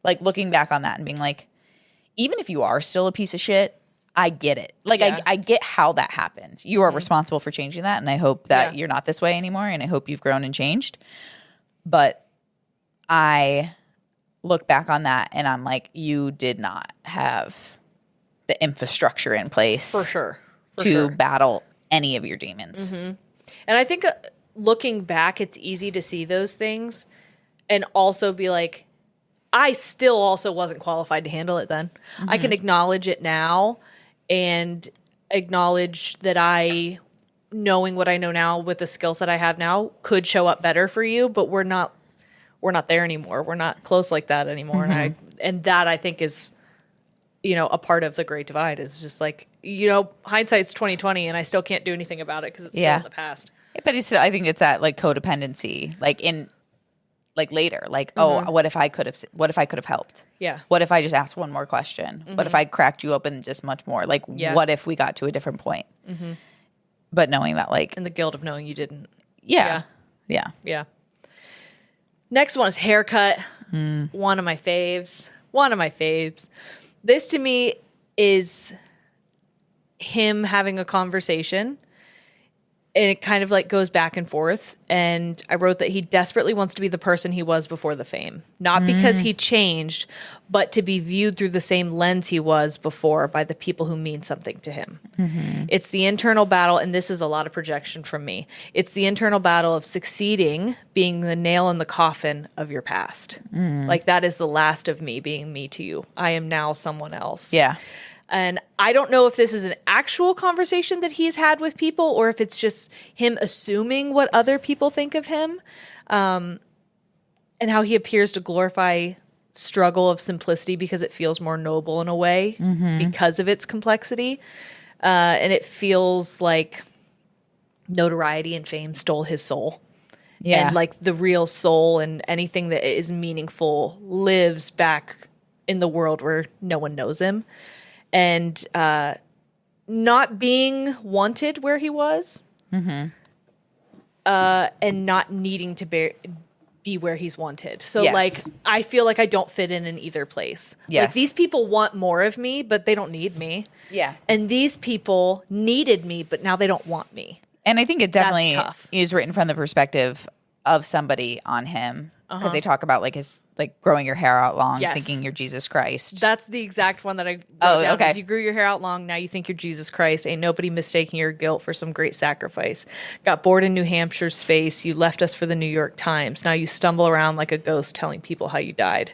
Like looking back on that and being like, even if you are still a piece of shit, I get it. Like I get how that happened. You are responsible for changing that. And I hope that you're not this way anymore. And I hope you've grown and changed. But I look back on that and I'm like, you did not have the infrastructure in place For sure. battle any of your demons. And I think looking back, it's easy to see those things and also be like, I still also wasn't qualified to handle it then. I can acknowledge it now and acknowledge that I, knowing what I know now with the skill set I have now, could show up better for you, but we're not there anymore. We're not close like that anymore. And that I think is, a part of the Great Divide is just like, hindsight's 20/20 and I still can't do anything about it because it's still in the past. But I think it's that like codependency, like in like later, like, oh, what if I could have helped? Yeah. What if I just asked one more question? What if I cracked you open just much more? Like, what if we got to a different point? But knowing that, like, And the guilt of knowing you didn't. yeah. Next one is haircut. One of my faves. This to me is him having a conversation, and it kind of like goes back and forth. And I wrote that he desperately wants to be the person he was before the fame, not because he changed, but to be viewed through the same lens he was before by the people who mean something to him. It's the internal battle, and this is a lot of projection from me. It's the internal battle of succeeding, being the nail in the coffin of your past. Like, that is the last of me being me to you. I am now someone else. Yeah. And I don't know if this is an actual conversation that he's had with people or if it's just him assuming what other people think of him, and how he appears to glorify struggle of simplicity because it feels more noble in a way because of its complexity. And it feels like notoriety and fame stole his soul. Yeah. And like the real soul and anything that is meaningful lives back in the world where no one knows him. And not being wanted where he was, and not needing to be where he's wanted. So, like, I feel like I don't fit in either place. Yes. Like, these people want more of me, but they don't need me. Yeah. And these people needed me, but now they don't want me. And I think it definitely tough. is written from the perspective of somebody on him, because they talk about like his like growing your hair out long, thinking you're Jesus Christ. That's the exact one that I wrote down. Okay. You grew your hair out long, now you think you're Jesus Christ. Ain't nobody mistaking your guilt for some great sacrifice. Got bored in New Hampshire's space. You left us for the New York Times. Now you stumble around like a ghost telling people how you died.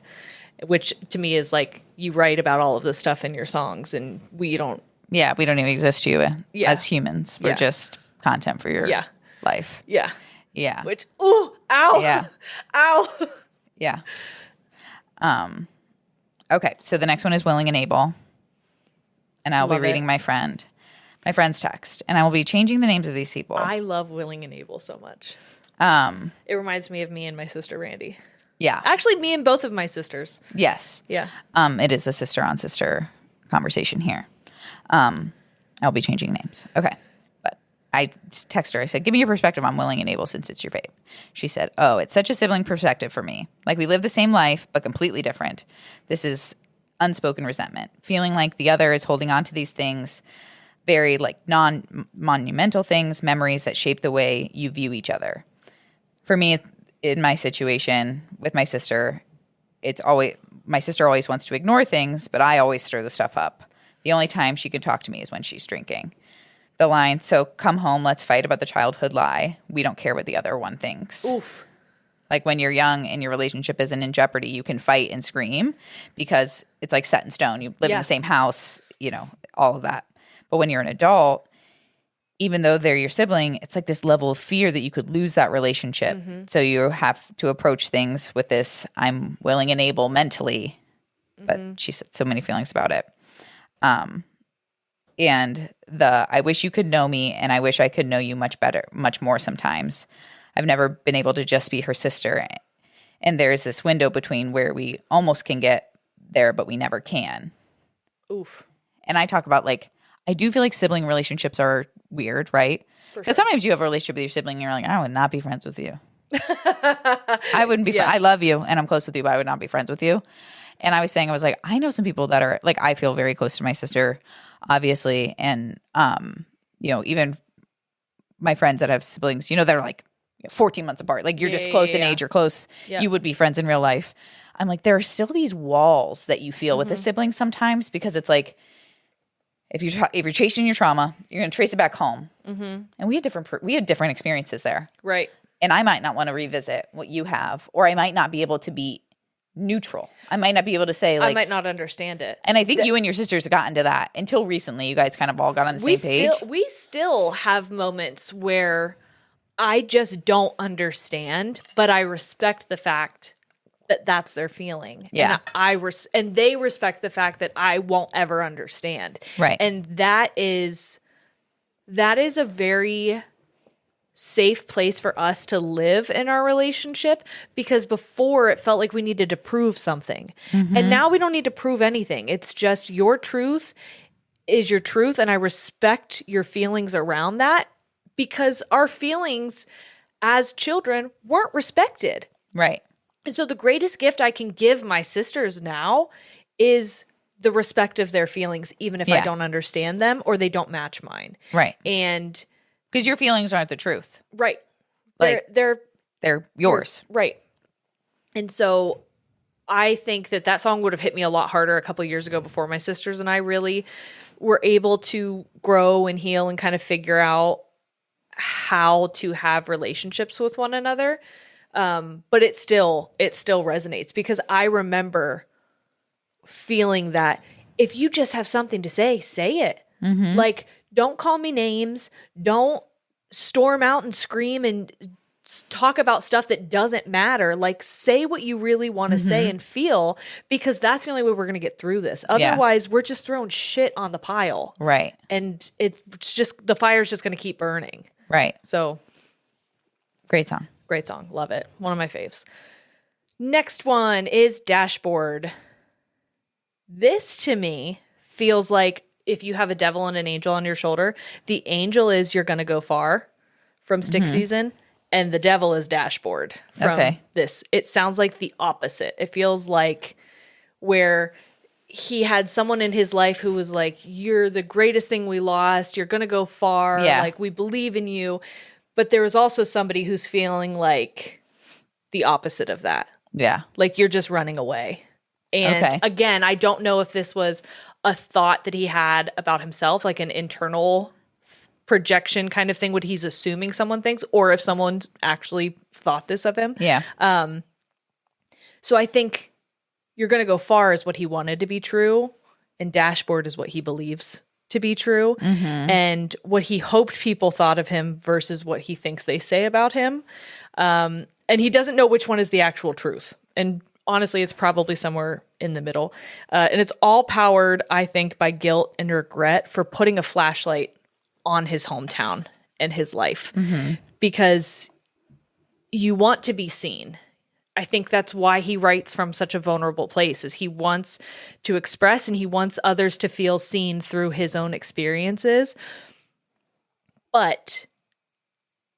Which to me is like, you write about all of this stuff in your songs, and we don't. Yeah, we don't even exist to you as humans. We're just content for your life. Yeah. Yeah. Which, ooh, ow. Yeah. Ow. Yeah. Okay, so the next one is willing and able. And I'll be reading my friend's text. And I will be changing the names of these people. I love willing and able so much. It reminds me of me and my sister Randy. Yeah. Actually, me and both of my sisters. Yes. Yeah. It is a sister on sister conversation here. I'll be changing names. Okay. But I text her. I said, give me your perspective on willing and able since it's your fave. She said, oh, it's such a sibling perspective for me. Like, we live the same life, but completely different. This is unspoken resentment. Feeling like the other is holding on to these things, very like non-monumental things, memories that shape the way you view each other. For me, in my situation with my sister, it's always, my sister always wants to ignore things, but I always stir the stuff up. The only time she can talk to me is when she's drinking. The line, so come home, let's fight about the childhood lie. We don't care what the other one thinks. Oof. Like, when you're young and your relationship isn't in jeopardy, you can fight and scream because it's like set in stone. You live in the same house, you know, all of that. But when you're an adult, even though they're your sibling, it's like this level of fear that you could lose that relationship. Mm-hmm. So you have to approach things with this, I'm willing and able mentally. But she said so many feelings about it. And I wish you could know me, and I wish I could know you much better, much more sometimes. I've never been able to just be her sister. And there's this window between where we almost can get there, but we never can. Oof. And I talk about, like, I do feel like sibling relationships are weird, right? Because sometimes you have a relationship with your sibling and you're like, I would not be friends with you. I wouldn't be I love you and I'm close with you, but I would not be friends with you. And I was saying, I was like, I know some people that are, like, I feel very close to my sister, obviously. And, you know, even my friends that have siblings, you know, they're like 14 months apart. Like, you're just close in age or close. Yeah. You would be friends in real life. I'm like, there are still these walls that you feel with a sibling sometimes, because it's like, if you're chasing your trauma, you're going to trace it back home. Mm-hmm. And we had different experiences there. Right. And I might not want to revisit what you have, or I might not be able to be neutral. I might not be able to say, like, I might not understand it. And I think you and your sisters have gotten to that. Until recently, you guys kind of all got on the same page. We still have moments where I just don't understand, but I respect the fact that that's their feeling. Yeah. And and they respect the fact that I won't ever understand. Right. And that is a very safe place for us to live in our relationship, because before it felt like we needed to prove something. And now we don't need to prove anything. It's just your truth is your truth, and I respect your feelings around that, because our feelings as children weren't respected. Right. And so the greatest gift I can give my sisters now is the respect of their feelings, even if I don't understand them or they don't match mine. Right. And because your feelings aren't the truth. right. Like, they're yours. Right. And so I think that song would have hit me a lot harder a couple of years ago, before my sisters and I really were able to grow and heal and kind of figure out how to have relationships with one another. But it still resonates, because I remember feeling that if you just have something to say it. Like, don't call me names. Don't storm out and scream and talk about stuff that doesn't matter. Like, say what you really want to say and feel, because that's the only way we're going to get through this. Otherwise, we're just throwing shit on the pile. Right. And it's just, the fire's just going to keep burning. Right. So, great song. great song. Love it. One of my faves. Next one is Dashboard. This, to me, feels like if you have a devil and an angel on your shoulder, the angel is You're Gonna Go Far from Stick Season, and the devil is Dashboard from this. It sounds like the opposite. It feels like where he had someone in his life who was like, you're the greatest thing we lost. You're going to go far. Yeah. Like, we believe in you. But there was also somebody who's feeling like the opposite of that. Yeah. Like, you're just running away. And again, I don't know if this was a thought that he had about himself, like an internal projection kind of thing, what he's assuming someone thinks, or if someone actually thought this of him. Yeah. So I think You're Gonna Go Far is what he wanted to be true, and Dashboard is what he believes to be true, and what he hoped people thought of him versus what he thinks they say about him. And he doesn't know which one is the actual truth. And honestly, it's probably somewhere in the middle. And it's all powered, I think, by guilt and regret for putting a flashlight on his hometown and his life. Because you want to be seen. I think that's why he writes from such a vulnerable place, is he wants to express and he wants others to feel seen through his own experiences. But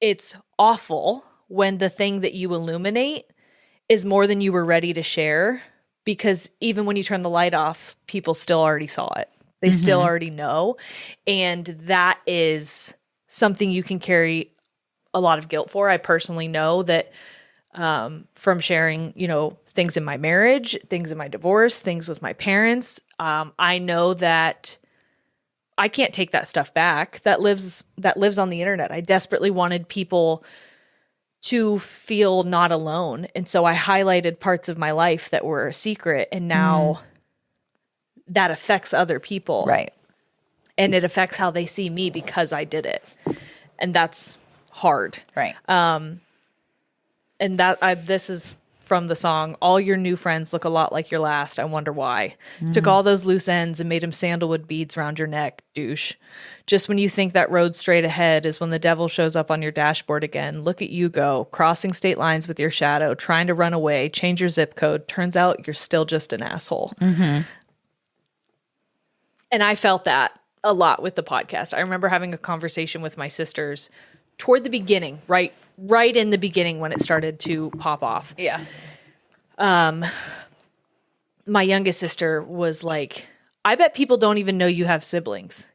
it's awful when the thing that you illuminate is more than you were ready to share, because even when you turn the light off, people still already saw it. They still already know. And that is something you can carry a lot of guilt for. I personally know that from sharing, things in my marriage, things in my divorce, things with my parents, I know that I can't take that stuff back. That lives on the internet. I desperately wanted people to feel not alone. And so I highlighted parts of my life that were a secret, and now that affects other people. Right. And it affects how they see me because I did it. And that's hard. Right. And this is from the song, all your new friends look a lot like your last. I wonder why. Took all those loose ends and made them sandalwood beads around your neck, douche. Just when you think that road straight ahead is when the devil shows up on your dashboard again. Look at you go, crossing state lines with your shadow, trying to run away, change your zip code. Turns out you're still just an asshole. And I felt that a lot with the podcast. I remember having a conversation with my sisters toward the beginning, right in the beginning when it started to pop off. Yeah. My youngest sister was like, I bet people don't even know you have siblings.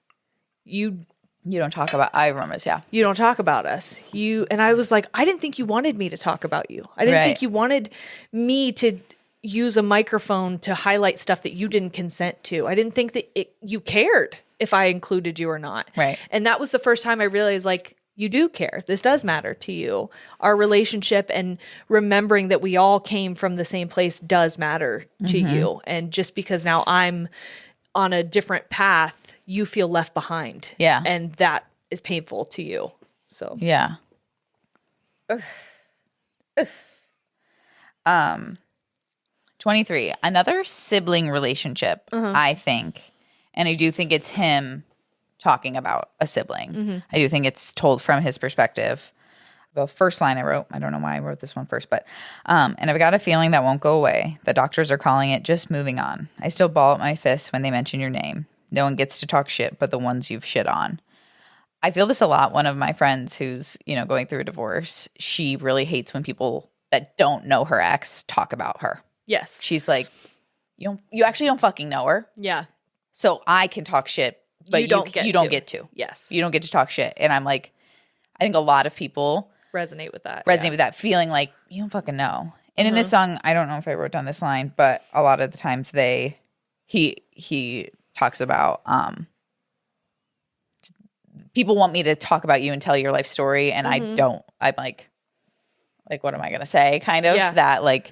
You don't talk about, I remember this, yeah. You don't talk about us. And I was like, I didn't think you wanted me to talk about you. I didn't think you wanted me to use a microphone to highlight stuff that you didn't consent to. I didn't think that you cared if I included you or not. Right. And that was the first time I realized, like, you do care. This does matter to you. Our relationship and remembering that we all came from the same place does matter to you. And just because now I'm on a different path, you feel left behind. Yeah. And that is painful to you. So. Yeah. 23. Another sibling relationship, I think. And I do think it's him talking about a sibling. I do think it's told from his perspective. the first line I wrote. I don't know why I wrote this one first, but and I've got a feeling that won't go away. The doctors are calling it just moving on. I still ball up my fists when they mention your name. No one gets to talk shit but the ones you've shit on. I feel this a lot. One of my friends who's, going through a divorce, she really hates when people that don't know her ex talk about her. Yes. She's like, you actually don't fucking know her. Yeah. So I can talk shit, but you don't get to. Yes. You don't get to talk shit. And I'm like, I think a lot of people resonate with that. With that feeling like you don't fucking know. And in this song, I don't know if I wrote down this line, but a lot of the times he talks about people want me to talk about you and tell your life story, and I don't. I'm like what am I gonna say? Kind of that like.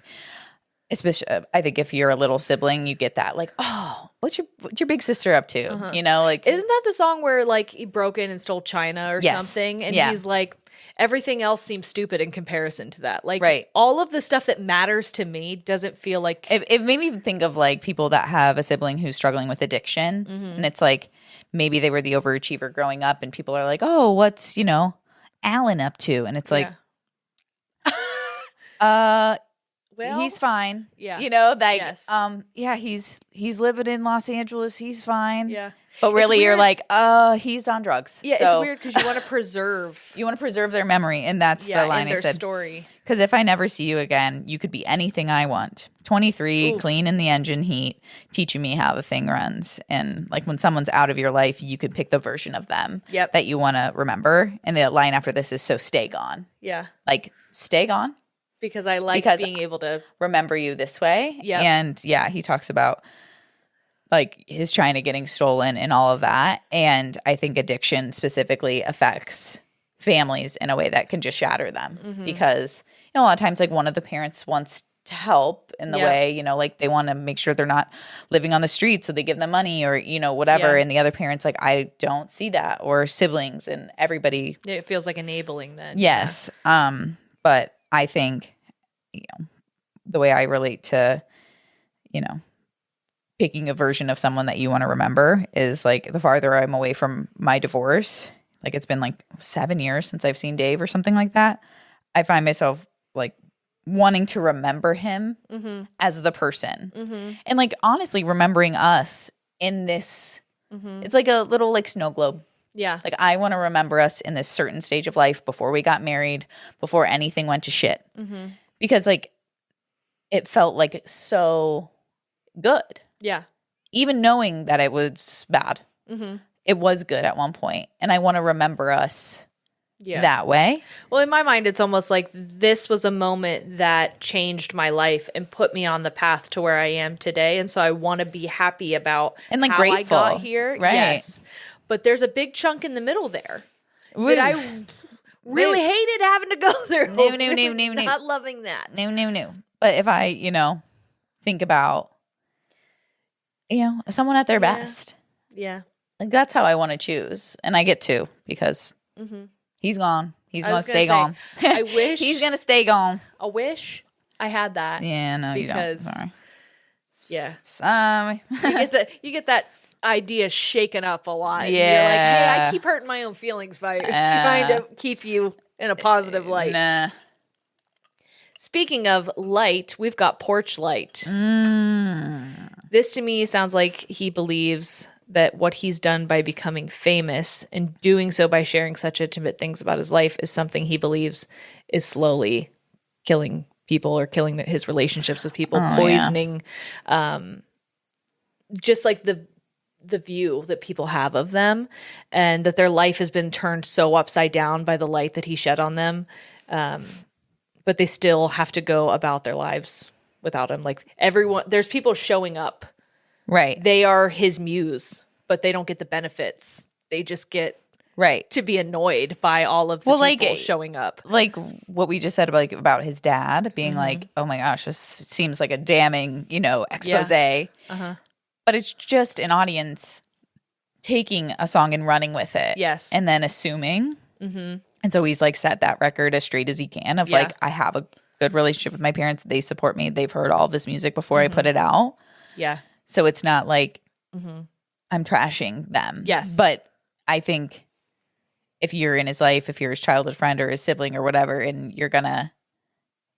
Especially, I think if you're a little sibling, you get that like, oh, what's your big sister up to? Like, isn't that the song where like he broke in and stole China or something? And he's like, everything else seems stupid in comparison to that. Like, all of the stuff that matters to me doesn't feel like it made me think of like people that have a sibling who's struggling with addiction, and it's like maybe they were the overachiever growing up, and people are like, oh, what's Alan up to? And it's like, well, he's fine. Yeah. He's living in Los Angeles. He's fine. Yeah. But really you're like, he's on drugs. Yeah, so, it's weird because you want to preserve their memory. And that's the line in I said. Story. Because if I never see you again, you could be anything I want. 23, clean in the engine heat, teaching me how the thing runs. And like when someone's out of your life, you could pick the version of them that you want to remember. And the line after this is, so stay gone. Yeah. Like, stay gone. Because I like being able to remember you this way. Yeah. And he talks about like his China getting stolen and all of that. And I think addiction specifically affects families in a way that can just shatter them. Because, a lot of times like one of the parents wants to help in the way, like they want to make sure they're not living on the street. So they give them money or, whatever. And the other parent's like, I don't see that. Or siblings and everybody. It feels like enabling then. Yes. But I think, the way I relate to, picking a version of someone that you want to remember is like the farther I'm away from my divorce, like it's been like 7 years since I've seen Dave or something like that. I find myself like wanting to remember him as the person and like honestly remembering us in this, it's like a little like snow globe. Yeah. Like I want to remember us in this certain stage of life before we got married, before anything went to shit. Because like it felt like so good. Yeah. Even knowing that it was bad. It was good at one point. And I want to remember us that way. Well, in my mind, it's almost like this was a moment that changed my life and put me on the path to where I am today. And so I want to be happy about and like how grateful. I got here. Right. Yes. But there's a big chunk in the middle there that I really hated having to go there. No. Not loving that. No. But if I, think about, someone at their best. Yeah. Like that's how I want to choose. And I get to because he's gone. He's going to stay gone. I wish. He's going to stay gone. I wish I had that. Yeah, no, you don't. Sorry. Yeah. Sorry. You get that idea shaken up a lot. Yeah. You're like, hey, I keep hurting my own feelings by trying to keep you in a positive light. Nah. Speaking of light, we've got porch light. This to me sounds like he believes that what he's done by becoming famous and doing so by sharing such intimate things about his life is something he believes is slowly killing people or killing his relationships with people, poisoning just like the view that people have of them, and that their life has been turned so upside down by the light that he shed on them. But they still have to go about their lives without him. Like everyone, there's people showing up. Right. They are his muse, but they don't get the benefits. They just get to be annoyed by all of the people showing up. Like what we just said about his dad being like, oh my gosh, this seems like a damning, expose. Yeah. But it's just an audience taking a song and running with it. Yes. And then assuming. And so he's like set that record as straight as he can of like, I have a good relationship with my parents. They support me. They've heard all of this music before I put it out. Yeah. So it's not like I'm trashing them. Yes. But I think if you're in his life, if you're his childhood friend or his sibling or whatever, and you're gonna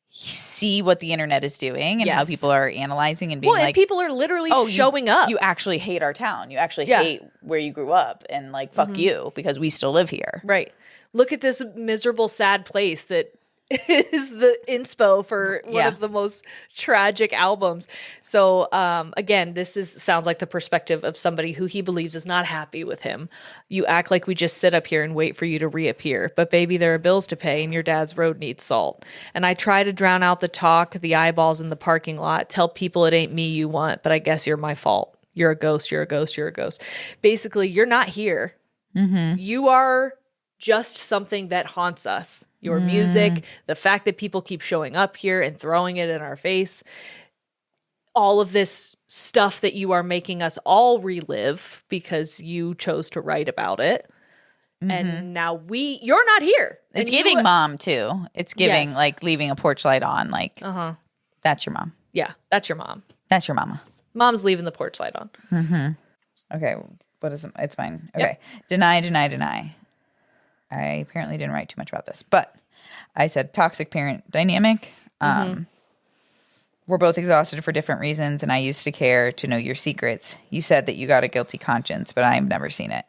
see what the internet is doing and how Yes. people are analyzing and being Well, and like, people are literally oh, showing up. You actually hate our town. You actually Yeah. hate where you grew up, and like fuck you because we still live here. Right. Look at this miserable, sad place that is the inspo for one of the most tragic albums. So again, sounds like the perspective of somebody who he believes is not happy with him. You act like we just sit up here and wait for you to reappear. But baby, there are bills to pay and your dad's road needs salt. And I try to drown out the talk, the eyeballs in the parking lot, tell people it ain't me you want, but I guess you're my fault. You're a ghost, you're a ghost, you're a ghost. Basically, you're not here. Mm-hmm. You are just something that haunts us. Your music, the fact that people keep showing up here and throwing it in our face, all of this stuff that you are making us all relive because you chose to write about it. And now you're not here. It's giving mom too. It's giving like leaving a porch light on. Like, that's your mom. Yeah, that's your mom. That's your mama. Mom's leaving the porch light on. Okay, what is it? It's mine. Okay, deny, deny, deny. I apparently didn't write too much about this, but I said toxic parent dynamic. We're both exhausted for different reasons, and I used to care to know your secrets. You said that you got a guilty conscience, but I've never seen it,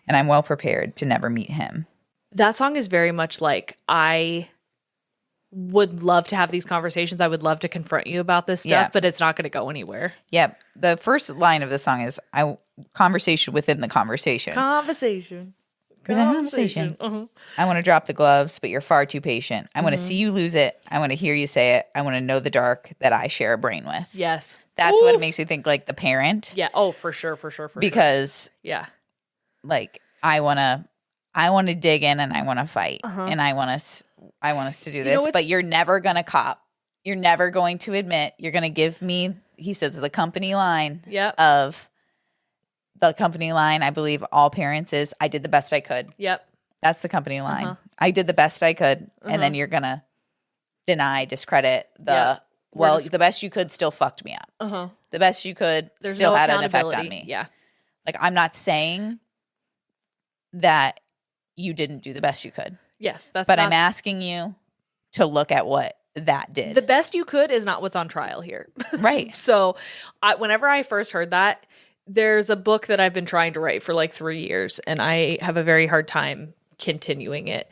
and I'm well prepared to never meet him. That song is very much like, I would love to have these conversations. I would love to confront you about this stuff, but it's not going to go anywhere. Yep. The first line of the song is conversation within the conversation. Conversation. I want to drop the gloves, but you're far too patient. I want to see you lose it. I want to hear you say it. I want to know the dark that I share a brain with. Yes. That's what it makes me think like the parent. Yeah. Oh, for sure. Because yeah, like I want to dig in and I want to fight and I want us to do this, but you're never going to cop. You're never going to admit. You're going to give me, he says, the company line of the company line, I believe all parents is, I did the best I could. Yep. That's the company line. I did the best I could. And then you're going to deny, discredit the, the best you could still fucked me up. The best you could still had an effect on me. Yeah. Like, I'm not saying that you didn't do the best you could. Yes. But I'm asking you to look at what that did. The best you could is not what's on trial here. Right. So whenever I first heard that, there's a book that I've been trying to write for like 3 years, and I have a very hard time continuing it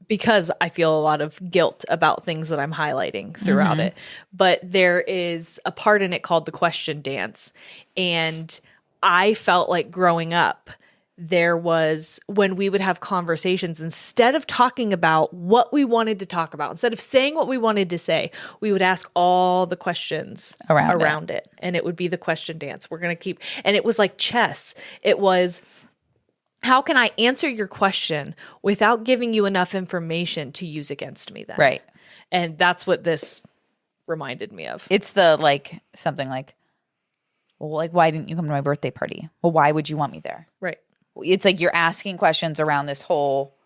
because I feel a lot of guilt about things that I'm highlighting throughout it. But there is a part in it called the question dance, and I felt like growing up, there was when we would have conversations, instead of talking about what we wanted to talk about, instead of saying what we wanted to say, we would ask all the questions around it. And it would be the question dance. We're going to keep, and it was like chess. It was, how can I answer your question without giving you enough information to use against me then? Right. And that's what this reminded me of. It's the like, something like, well, like, why didn't you come to my birthday party? Well, why would you want me there? Right. It's like you're asking questions around this whole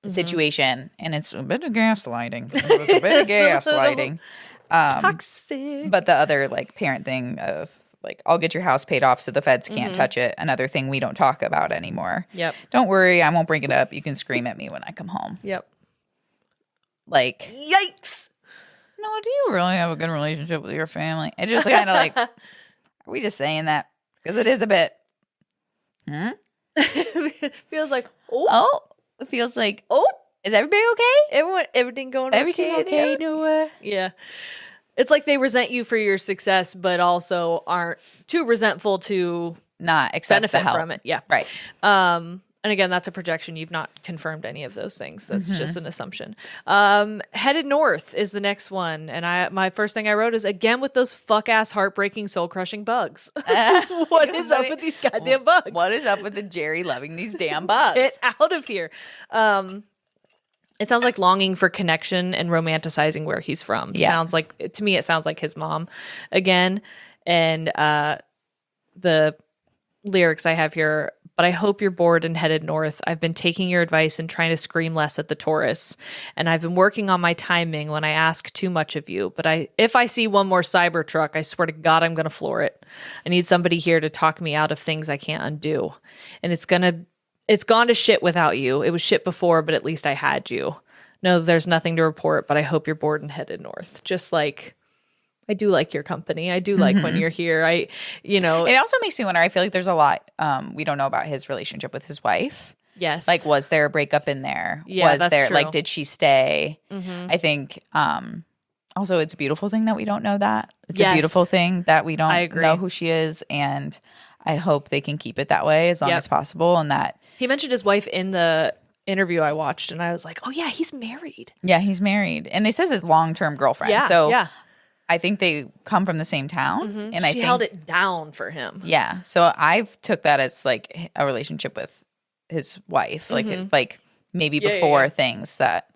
situation, and it's a bit of gaslighting. It's a bit of gaslighting. Toxic. But the other like parent thing of like, I'll get your house paid off so the feds can't touch it. Another thing we don't talk about anymore. Yep. Don't worry, I won't bring it up. You can scream at me when I come home. Yep. Like, yikes. No, do you really have a good relationship with your family? It's just kind of like, are we just saying that? Because it is a bit. Feels like it feels like is everybody okay? Everything going Everything okay? Noah? Yeah, it's like they resent you for your success, but also aren't too resentful to not accept benefit the help from it. Yeah, right. And again, that's a projection. You've not confirmed any of those things. That's just an assumption. Headed North is the next one. And my first thing I wrote is, again, with those fuck-ass, heartbreaking, soul-crushing bugs. What is up with these goddamn bugs? What is up with the Jerry loving these damn bugs? Get out of here. It sounds like longing for connection and romanticizing where he's from. Yeah. Sounds like, to me, it sounds like his mom again. And the lyrics I have here, but I hope you're bored and headed north. I've been taking your advice and trying to scream less at the Taurus. And I've been working on my timing when I ask too much of you. But if I see one more Cybertruck, I swear to God, I'm going to floor it. I need somebody here to talk me out of things I can't undo. And it's going to it's gone to shit without you. It was shit before, but at least I had you. No, there's nothing to report, but I hope you're bored and headed north. Just like, I do like your company. I do like when you're here. It also makes me wonder. I feel like there's a lot we don't know about his relationship with his wife. Yes. Like, was there a breakup in there? Yeah, was that's there true. like, did she stay? I think also it's a beautiful thing that we don't know that. It's a beautiful thing that we don't know who she is, and I hope they can keep it that way as long as possible. And that he mentioned his wife in the interview I watched, and I was like, oh yeah, he's married. Yeah, he's married, and they says his long-term girlfriend. Yeah, so yeah. I think they come from the same town, and she held it down for him. Yeah, so I took that as like a relationship with his wife, like maybe before things that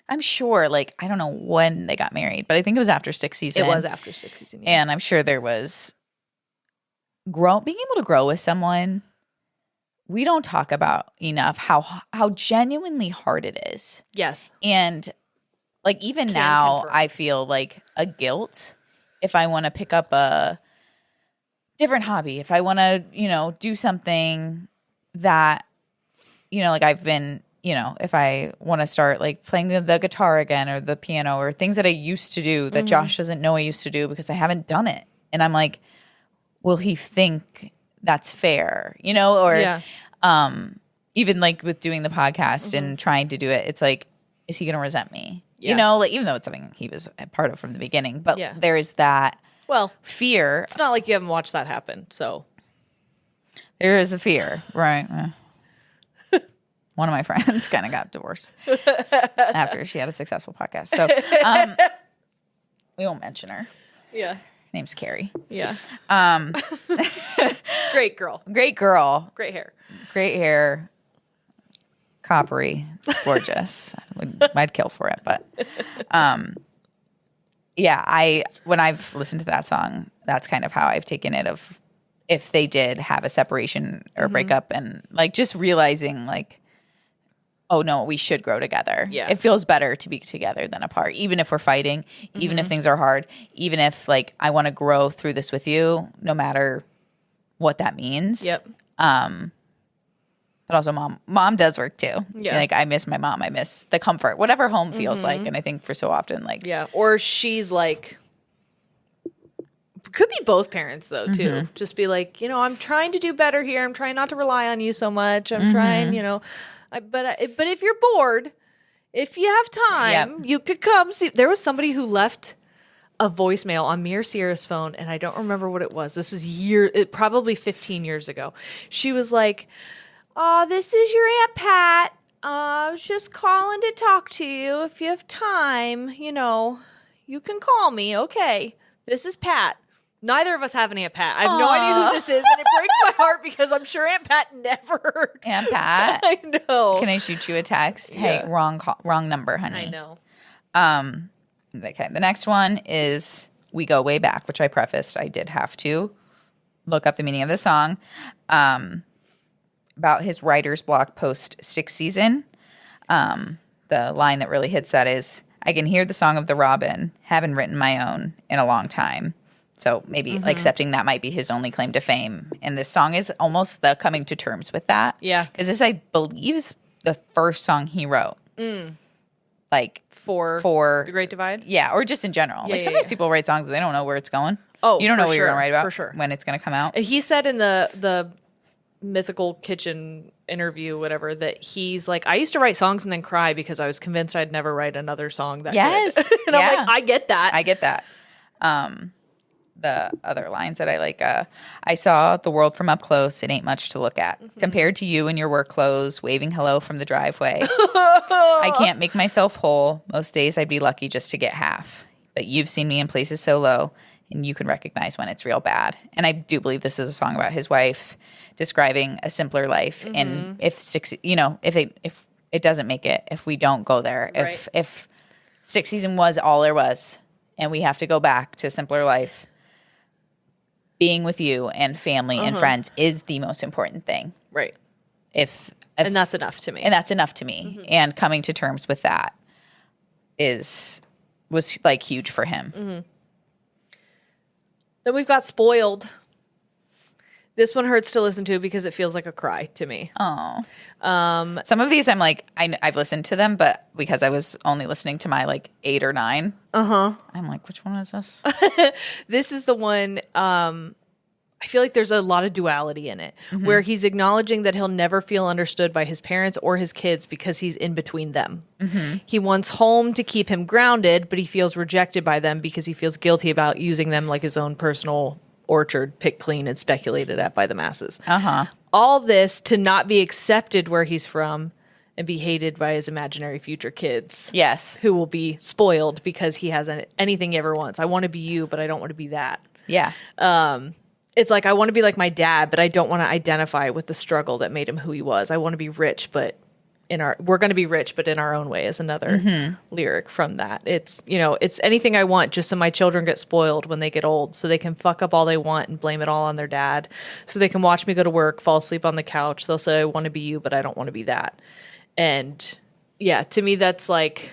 I'm sure. Like, I don't know when they got married, but I think it was after 6th season. It was after 6th season, and I'm sure there was being able to grow with someone. We don't talk about enough how genuinely hard it is. Yes. And like even now confirm. I feel like a guilt if I want to pick up a different hobby, if I want to, do something that, like I've been, if I want to start like playing the guitar again or the piano or things that I used to do that Josh doesn't know I used to do because I haven't done it. And I'm like, will he think that's fair, or even like with doing the podcast and trying to do it, it's like, is he going to resent me? Like even though it's something he was a part of from the beginning, but there is that fear. It's not like you haven't watched that happen. So there is a fear, right? One of my friends kind of got divorced after she had a successful podcast. So we won't mention her. Yeah. Name's Carrie. Yeah. Great girl. Great girl. Great hair. Great hair. Coppery. It's gorgeous. I'd kill for it. But when I've listened to that song, that's kind of how I've taken it of if they did have a separation or breakup and like just realizing like, oh no, we should grow together. Yeah. It feels better to be together than apart, even if we're fighting, even if things are hard, even if like I want to grow through this with you, no matter what that means. Yep. But also mom does work too. Yeah. Like I miss my mom. I miss the comfort, whatever home feels like. And I think for so often like. Yeah. Or she's like, could be both parents though too. Just be like, I'm trying to do better here. I'm trying not to rely on you so much. I'm trying, but if you're bored, if you have time, you could come see. There was somebody who left a voicemail on me or Sierra's phone, and I don't remember what it was. This was probably 15 years ago. She was like, "Oh, this is your Aunt Pat. I was just calling to talk to you. If you have time, you can call me. Okay, this is Pat." Neither of us have an Aunt Pat. I have no idea who this is, and it breaks my heard because I'm sure Aunt Pat never heard. Aunt Pat? I know. Can I shoot you a text? Hey, wrong number, honey. I know. Okay, the next one is We Go Way Back, which I prefaced. I did have to look up the meaning of the song. About his writer's block post 6th season. The line that really hits that is, I can hear the song of the robin, haven't written my own in a long time. So maybe accepting that might be his only claim to fame. And this song is almost the coming to terms with that. Yeah. Because this, I believe, is the first song he wrote. Like for The Great Divide? Yeah, or just in general. Yeah, sometimes people write songs and they don't know where it's going. Oh, you don't know what you're sure. going to write about For sure. when it's going to come out. And he said in the Mythical Kitchen interview, whatever, that he's like, I used to write songs and then cry because I was convinced I'd never write another song that good. And I'm like, I get that. I get that. The other lines that I like, I saw the world from up close. It ain't much to look at. Compared to you in your work clothes, waving hello from the driveway. I can't make myself whole. Most days I'd be lucky just to get half. But you've seen me in places so low, and you can recognize when it's real bad. And I do believe this is a song about his wife describing a simpler life. And if it doesn't make it, if we don't go there, if 6th season was all there was, and we have to go back to a simpler life, being with you and family and friends is the most important thing. Right. And that's enough to me. And that's enough to me. And coming to terms with that was like huge for him. Then we've got Spoiled. This one hurts to listen to because it feels like a cry to me. Oh. Some of these I'm like, I've listened to them, but because I was only listening to my like 8 or 9. I'm like, which one is this? This is the one, I feel like there's a lot of duality in it, where he's acknowledging that he'll never feel understood by his parents or his kids because he's in between them. He wants home to keep him grounded, but he feels rejected by them because he feels guilty about using them like his own personal orchard, picked clean and speculated at by the masses. All this to not be accepted where he's from and be hated by his imaginary future kids. Yes. Who will be spoiled because he has anything he ever wants. I want to be you, but I don't want to be that. Yeah. It's like, I want to be like my dad, but I don't want to identify with the struggle that made him who he was. I want to be rich, but we're going to be rich, but in our own way is another lyric from that. It's, it's anything I want just so my children get spoiled when they get old, so they can fuck up all they want and blame it all on their dad. So they can watch me go to work, fall asleep on the couch. They'll say, I want to be you, but I don't want to be that. And yeah, to me, that's like,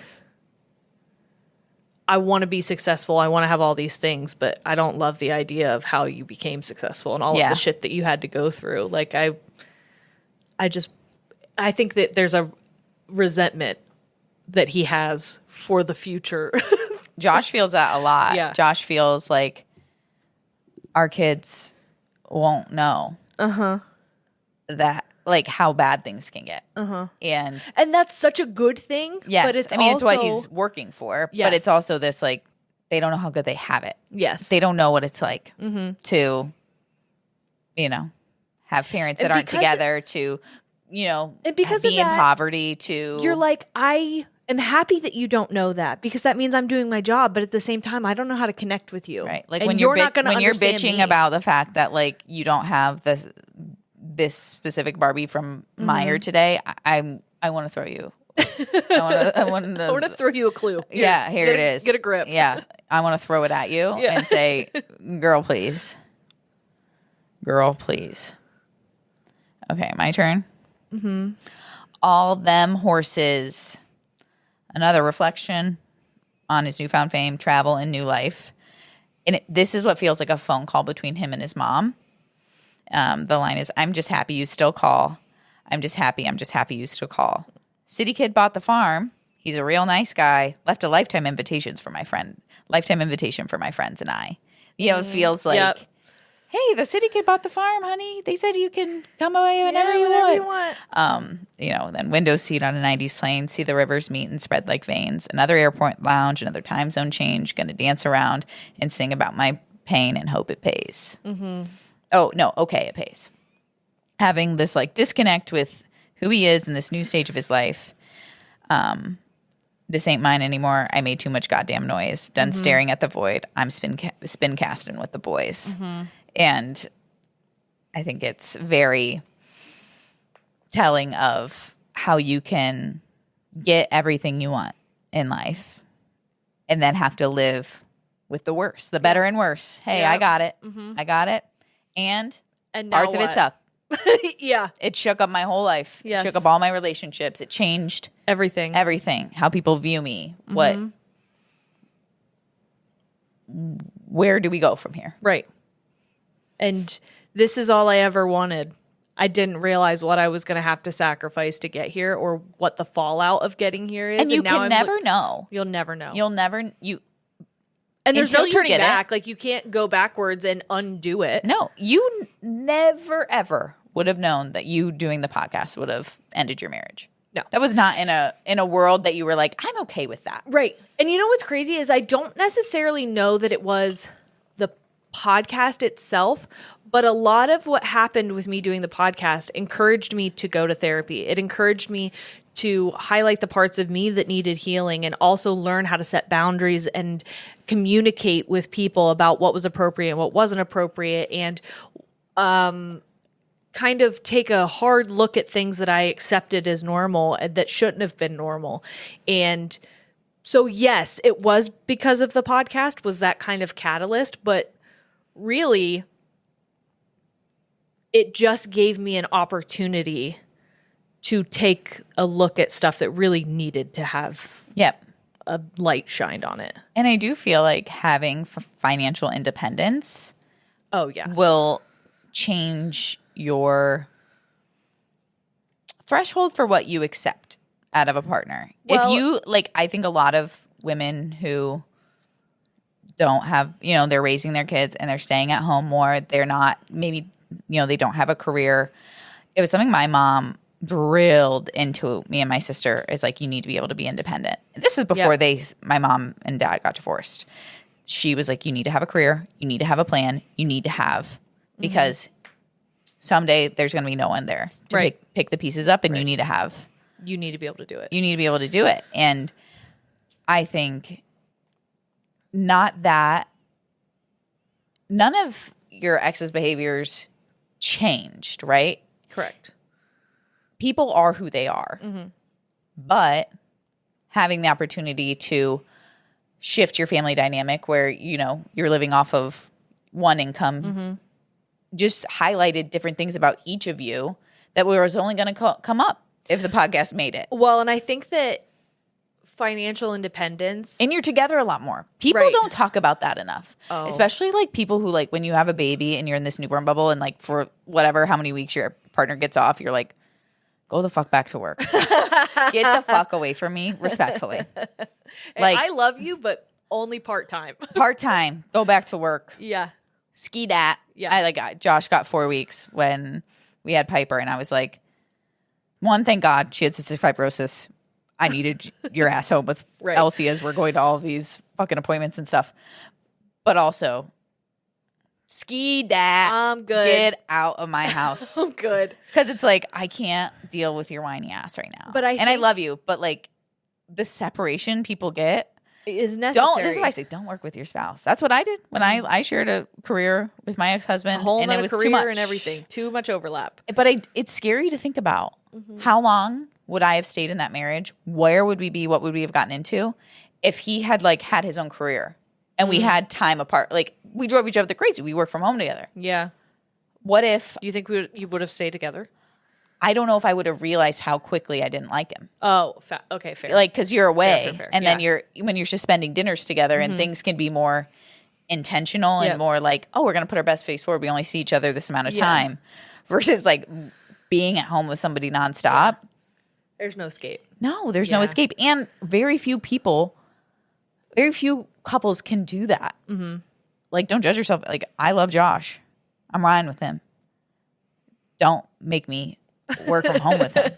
I want to be successful. I want to have all these things, but I don't love the idea of how you became successful and all of the shit that you had to go through. Like, I think that there's a resentment that he has for the future. Josh feels that a lot. Yeah. Josh feels like our kids won't know that, like, how bad things can get. And that's such a good thing. Yes. But it's it's what he's working for. Yes. But it's also this, like, they don't know how good they have it. Yes. They don't know what it's like to, have parents that aren't together, to, and because be of in that, poverty, to... You're like, I am happy that you don't know that, because that means I'm doing my job, but at the same time, I don't know how to connect with you. Right. Like, and when you're you're not going to when you're understand bitching me. about the fact that, like, you don't have this specific Barbie from Meyer today, I want to throw you. I want to throw you a clue. Here it is. Get a grip. Yeah. I want to throw it at you and say, girl, please. Girl, please. Okay, my turn. All them horses. Another reflection on his newfound fame, travel, and new life. And this is what feels like a phone call between him and his mom. The line is, I'm just happy you still call. I'm just happy you still call. City kid bought the farm. He's a real nice guy. Left a lifetime invitation for my friends and I. It feels like, hey, the city kid bought the farm, honey. They said you can come away whenever you want. Then window seat on a 90s plane, see the rivers meet and spread like veins. Another airport lounge, another time zone change. Gonna dance around and sing about my pain and hope it pays. Oh, no, okay, it pays. Having this, like, disconnect with who he is in this new stage of his life. This ain't mine anymore. I made too much goddamn noise. Done staring at the void. I'm spin casting with the boys. And I think it's very telling of how you can get everything you want in life and then have to live with the worst, the better and worse. Hey, I got it. I got it. And parts of it suck. It shook up my whole life. Yes. It shook up all my relationships. It changed everything. How people view me. Where do we go from here? Right. And this is all I ever wanted. I didn't realize what I was going to have to sacrifice to get here, or what the fallout of getting here is. And you can never know. You'll never know. And there's no turning back. Like, you can't go backwards and undo it. No, you never, ever would have known that you doing the podcast would have ended your marriage. No. That was not in a world that you were like, I'm okay with that. Right. And you know what's crazy is I don't necessarily know that it was the podcast itself, but a lot of what happened with me doing the podcast encouraged me to go to therapy. It encouraged me to highlight the parts of me that needed healing, and also learn how to set boundaries and communicate with people about what was appropriate and what wasn't appropriate, and kind of take a hard look at things that I accepted as normal and that shouldn't have been normal. And so, yes, it was because of the podcast was that kind of catalyst, but really it just gave me an opportunity to take a look at stuff that really needed to have a light shined on it. And I do feel like having financial independence will change your threshold for what you accept out of a partner. Well, if you like, I think a lot of women who don't have, they're raising their kids and they're staying at home more. They're not, maybe, they don't have a career. It was something my mom drilled into me and my sister is like, you need to be able to be independent. This is before my mom and dad got divorced. She was like, you need to have a career. You need to have a plan. You need to have, because someday there's going to be no one there to pick the pieces up, and you need to have. You need to be able to do it. You need to be able to do it. And I think not that none of your ex's behaviors changed, right? Correct. People are who they are. But having the opportunity to shift your family dynamic where, you're living off of one income just highlighted different things about each of you that was only going to come up if the podcast made it. Well, and I think that financial independence. And you're together a lot more. People don't talk about that enough. Oh. Especially like people who like when you have a baby and you're in this newborn bubble and like for whatever, how many weeks your partner gets off, you're like, go the fuck back to work. Get the fuck away from me, respectfully. Like, I love you, but only part-time. Part-time. Go back to work. Yeah. Ski dat. Yeah. Josh got 4 weeks when we had Piper, and I was like, one, thank God she had cystic fibrosis. I needed your ass home with Elsie as we're going to all of these fucking appointments and stuff. But also, ski dat. I'm good. Get out of my house. I'm good. Because it's like, I can't deal with your whiny ass right now. But I love you, but like the separation people get is necessary. This is why I say don't work with your spouse. That's what I did when I shared a career with my ex-husband. A whole and it was career too much and everything. Too much overlap. But it's scary to think about. How long would I have stayed in that marriage? Where would we be? What would we have gotten into if he had like had his own career and we had time apart? Like we drove each other crazy. We worked from home together. Yeah. What if you think you would have stayed together? I don't know if I would have realized how quickly I didn't like him. Oh, okay, fair. Like, because you're away, fair. and then when you're just spending dinners together, and things can be more intentional and more like, oh, we're gonna put our best face forward. We only see each other this amount of time, versus like being at home with somebody nonstop. There's no escape. No, there's no escape, and very few couples can do that. Like, don't judge yourself. Like, I love Josh. I'm riding with him. Don't make me work from home with him.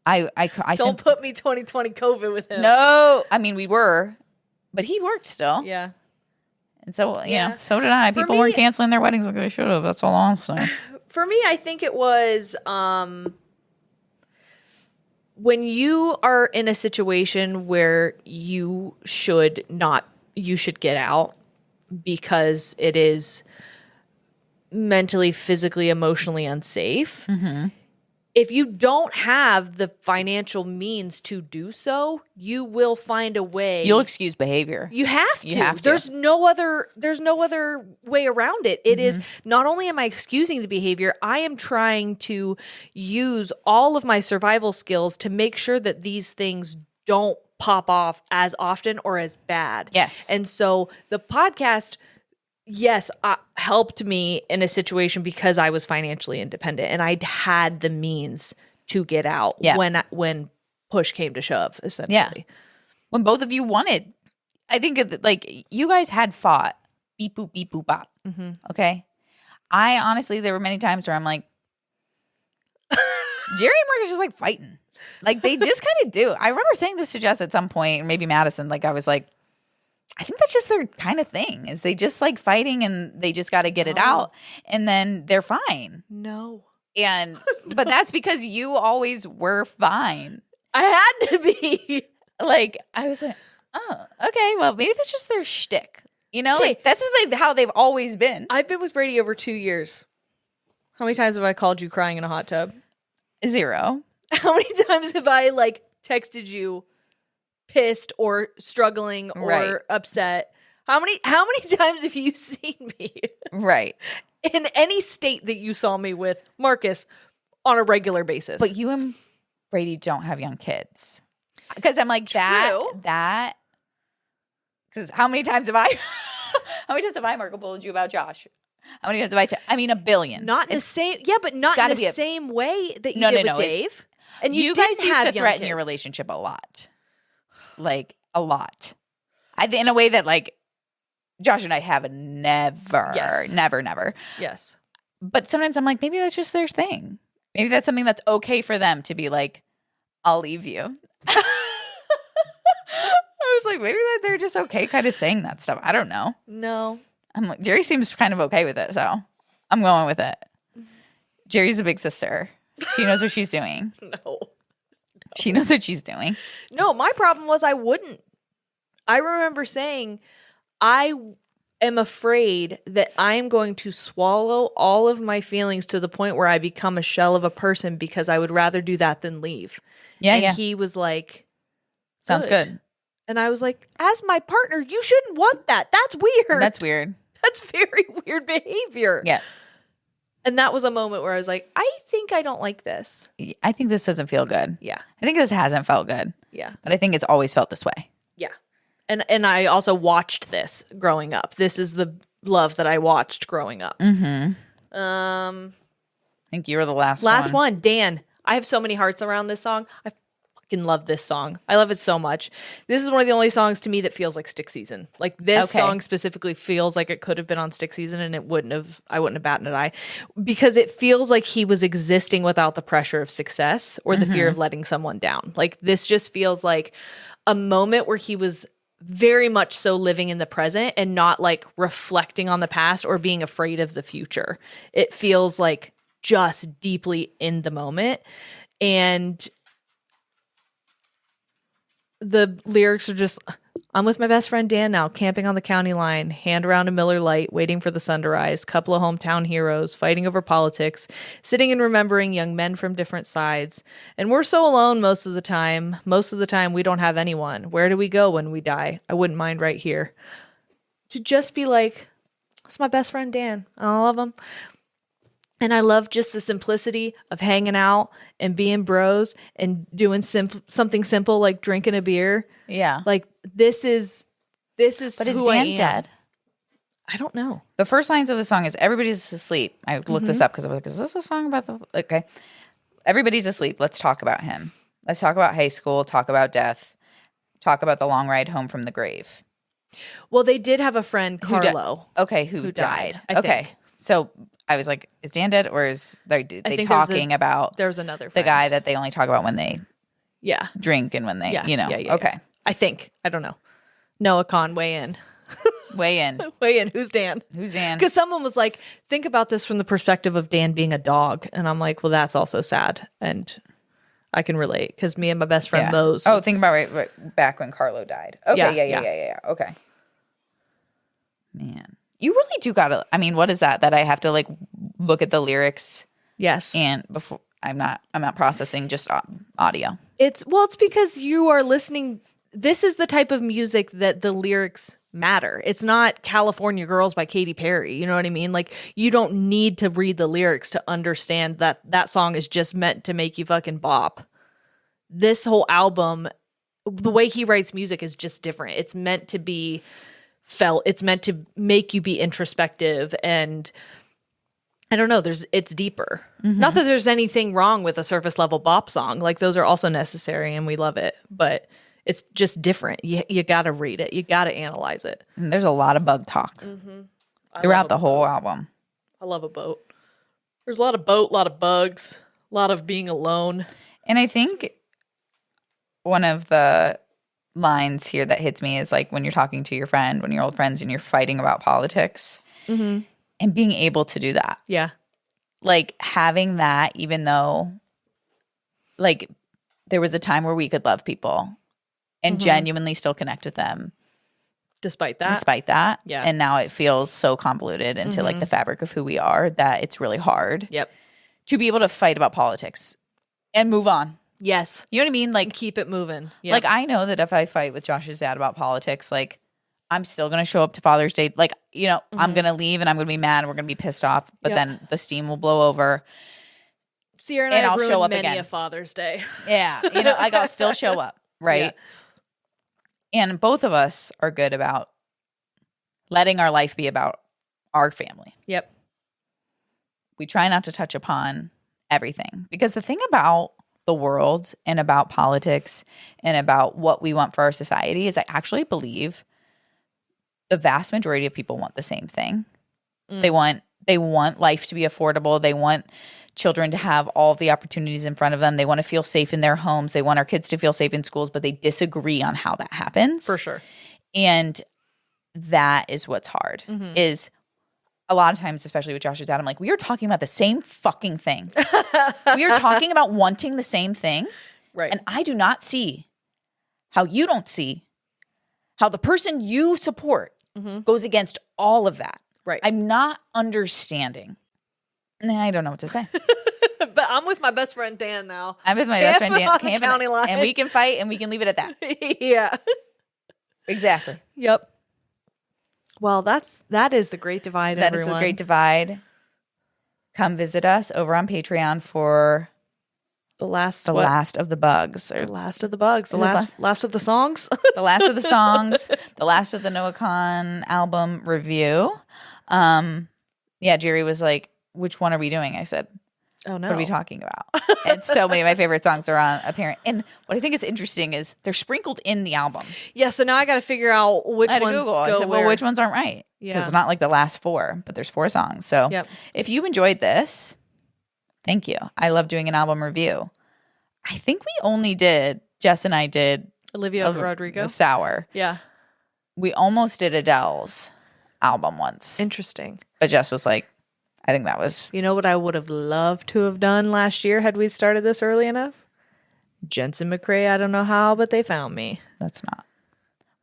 I don't put me 2020 COVID with him. No, I mean we were, but he worked still. Yeah, and so so did I. People weren't canceling their weddings like they should have. That's all I'm saying. For me, I think it was when you are in a situation where you should get out because it is mentally, physically, emotionally unsafe. If you don't have the financial means to do so, you will find a way. You'll excuse behavior. You have to. There's no other way around it. It is not only am I excusing the behavior, I am trying to use all of my survival skills to make sure that these things don't pop off as often or as bad. Yes. And so the podcast helped me in a situation because I was financially independent and I'd had the means to get out when push came to shove, essentially. Yeah. When both of you wanted. I think like you guys had fought. Beep, boop, beep, boop, bop. Okay? I honestly, there were many times where I'm like, Jerry and Mark is just like fighting. Like they just kind of do. I remember saying this to Jess at some point, or maybe Madison. Like I was like, I think that's just their kind of thing is they just like fighting and they just got to get it out and then they're fine. No. But that's because you always were fine. I had to be. Like, I was like, oh, okay, well, maybe that's just their shtick. Like that's just like how they've always been. I've been with Brady over 2 years. How many times have I called you crying in a hot tub? 0. How many times have I like texted you pissed or struggling or upset? How many times have you seen me? Right. In any state that you saw me with Marcus on a regular basis. But you and Brady don't have young kids. Because I'm like, that because how many times have I Marco, told you about Josh? How many times have I I mean, a billion. Not in the same, but not in the same way that you did with Dave. And you guys used to threaten kids. your relationship a lot. Like, a lot. In a way that, like, Josh and I have never. Yes. But sometimes I'm like, maybe that's just their thing. Maybe that's something that's okay for them to be like, I'll leave you. I was like, maybe that they're just okay kind of saying that stuff. I don't know. No. I'm like, Jerry seems kind of okay with it, so I'm going with it. Jerry's a big sister. She knows what she's doing. No. She knows what she's doing. No, my problem was I wouldn't. I remember saying, I am afraid that I'm going to swallow all of my feelings to the point where I become a shell of a person because I would rather do that than leave. Yeah, and he was like, sounds good. And I was like, as my partner, you shouldn't want that. That's weird. That's weird. That's very weird behavior. Yeah. And that was a moment where I was like, I think I don't like this. I think this doesn't feel good. Yeah. I think this hasn't felt good. Yeah. But I think it's always felt this way. Yeah. And I also watched this growing up. This is the love that I watched growing up. Mm-hmm. I think you were the last one. Last one. Dan. I have so many hearts around this song. I fucking love this song. I love it so much. This is one of the only songs to me that feels like Stick Season. Like this song specifically feels like it could have been on Stick Season and I wouldn't have batted an eye because it feels like he was existing without the pressure of success or the fear of letting someone down. Like this just feels like a moment where he was very much so living in the present and not like reflecting on the past or being afraid of the future. It feels like just deeply in the moment. And the lyrics are just, I'm with my best friend Dan now, camping on the county line, hand around a Miller Lite, waiting for the sun to rise, couple of hometown heroes, fighting over politics, sitting and remembering young men from different sides. And we're so alone most of the time. Most of the time we don't have anyone. Where do we go when we die? I wouldn't mind right here. To just be like, that's my best friend Dan. I love him. And I love just the simplicity of hanging out and being bros and doing something simple like drinking a beer. Yeah. Like this is but who is I Dan am. dead? I don't know. The first lines of the song is everybody's asleep. I looked this up because I was like, is this a song about the... Okay. Everybody's asleep. Let's talk about him. Let's talk about high school, talk about death, talk about the long ride home from the grave. Well, they did have a friend, Carlo. Who died. I think. So I was like, is Dan dead or is they talking about there's another the friend. guy that they only talk about when they drink and when they, Yeah. Okay. I think. I don't know. Noah Kahan, weigh in. Weigh in. Weigh in. Who's Dan? Who's Dan? Because someone was like, think about this from the perspective of Dan being a dog. And I'm like, well, that's also sad. And I can relate because me and my best friend Mose. Oh, think about right back when Carlo died. Okay. Yeah. Okay. Man. You really do gotta. I mean, what is that? That I have to like look at the lyrics. Yes. And before I'm not processing just audio. It's because you are listening. This is the type of music that the lyrics matter. It's not California Girls by Katy Perry. You know what I mean? Like you don't need to read the lyrics to understand that that song is just meant to make you fucking bop. This whole album, the way he writes music is just different. It's meant to be felt. It's meant to make you be introspective and I don't know, it's deeper. Mm-hmm. Not that there's anything wrong with a surface level bop song. Like those are also necessary and we love it, but it's just different. You got to read it. You got to analyze it. And there's a lot of bug talk throughout the whole album. I love a boat. There's a lot of boat, a lot of bugs, a lot of being alone. And I think one of the lines here that hits me is like when you're talking to your friend, when you're old friends and you're fighting about politics and being able to do that. Yeah. Like having that, even though like there was a time where we could love people and genuinely still connect with them. Despite that. Yeah. And now it feels so convoluted into like the fabric of who we are that it's really hard. Yep. To be able to fight about politics and move on. Yes. You know what I mean? Like keep it moving. Yep. Like I know that if I fight with Josh's dad about politics, like I'm still going to show up to Father's Day. Like, you know, I'm going to leave and I'm going to be mad and we're going to be pissed off, but then the steam will blow over. Sierra and I have ruined many a Father's Day. Yeah. You know, like I'll still show up. Right. Yeah. And both of us are good about letting our life be about our family. Yep. we try not to touch upon everything. Because the thing about the world and about politics and about what we want for our society is I actually believe the vast majority of people want the same thing. They want life to be affordable. They want children to have all the opportunities in front of them. They want to feel safe in their homes. They want our kids to feel safe in schools, but they disagree on how that happens. For sure. And that is what's hard is a lot of times, especially with Josh's dad, I'm like, we are talking about the same fucking thing. We are talking about wanting the same thing. Right. And I do not see how you don't see how the person you support goes against all of that. Right. I'm not understanding. I don't know what to say. But I'm with my best friend Dan now. I'm with my best friend Dan. On the county line. And we can fight and we can leave it at that. Yeah. Exactly. Yep. Well, that is the Great Divide, That everyone. is the Great Divide. Come visit us over on Patreon for The last of the bugs. Or The last of the bugs. The Is it last of the songs. the last of the songs. The last of the Noah Kahan album review. Yeah, Jerry was like, which one are we doing? I said, Oh no. what are we talking about? And so many of my favorite songs are on apparent. And what I think is interesting is they're sprinkled in the album. Yeah, so now I got to figure out which I had to ones Google. go I said, where. well, which ones aren't right? Yeah. Because it's not like the last 4, but there's 4 songs. So Yep. if you enjoyed this, thank you. I love doing an album review. I think we only did, Jess and I did Olivia Rodrigo. Sour. Yeah. We almost did Adele's album once. Interesting. But Jess was like, I think that was You know what I would have loved to have done last year had we started this early enough? Jensen McCrae, I don't know how, but they found me. that's not.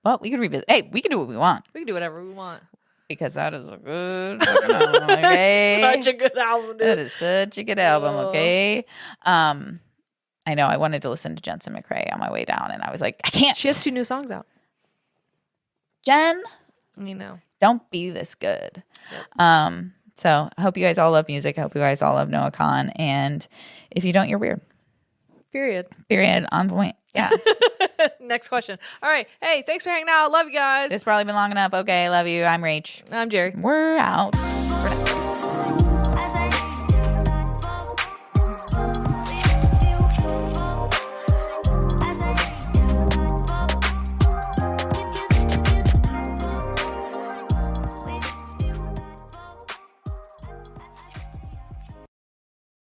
Well, we could revisit. Hey, we can do what we want We can do whatever we want. because that is a good fucking album, okay? Such a good album, dude. That is such a good album, okay? I know I wanted to listen to Jensen McCrae on my way down, and I was like, I can't. She has 2 new songs out. Jen, You know. don't be this good. So I hope you guys all love music. I hope you guys all love Noah Kahan. And if you don't, you're weird. Period. Period. On point. Yeah. Next question. All right. Hey, thanks for hanging out. Love you guys. It's probably been long enough. Okay. Love you. I'm Rach. I'm Jerry. We're out.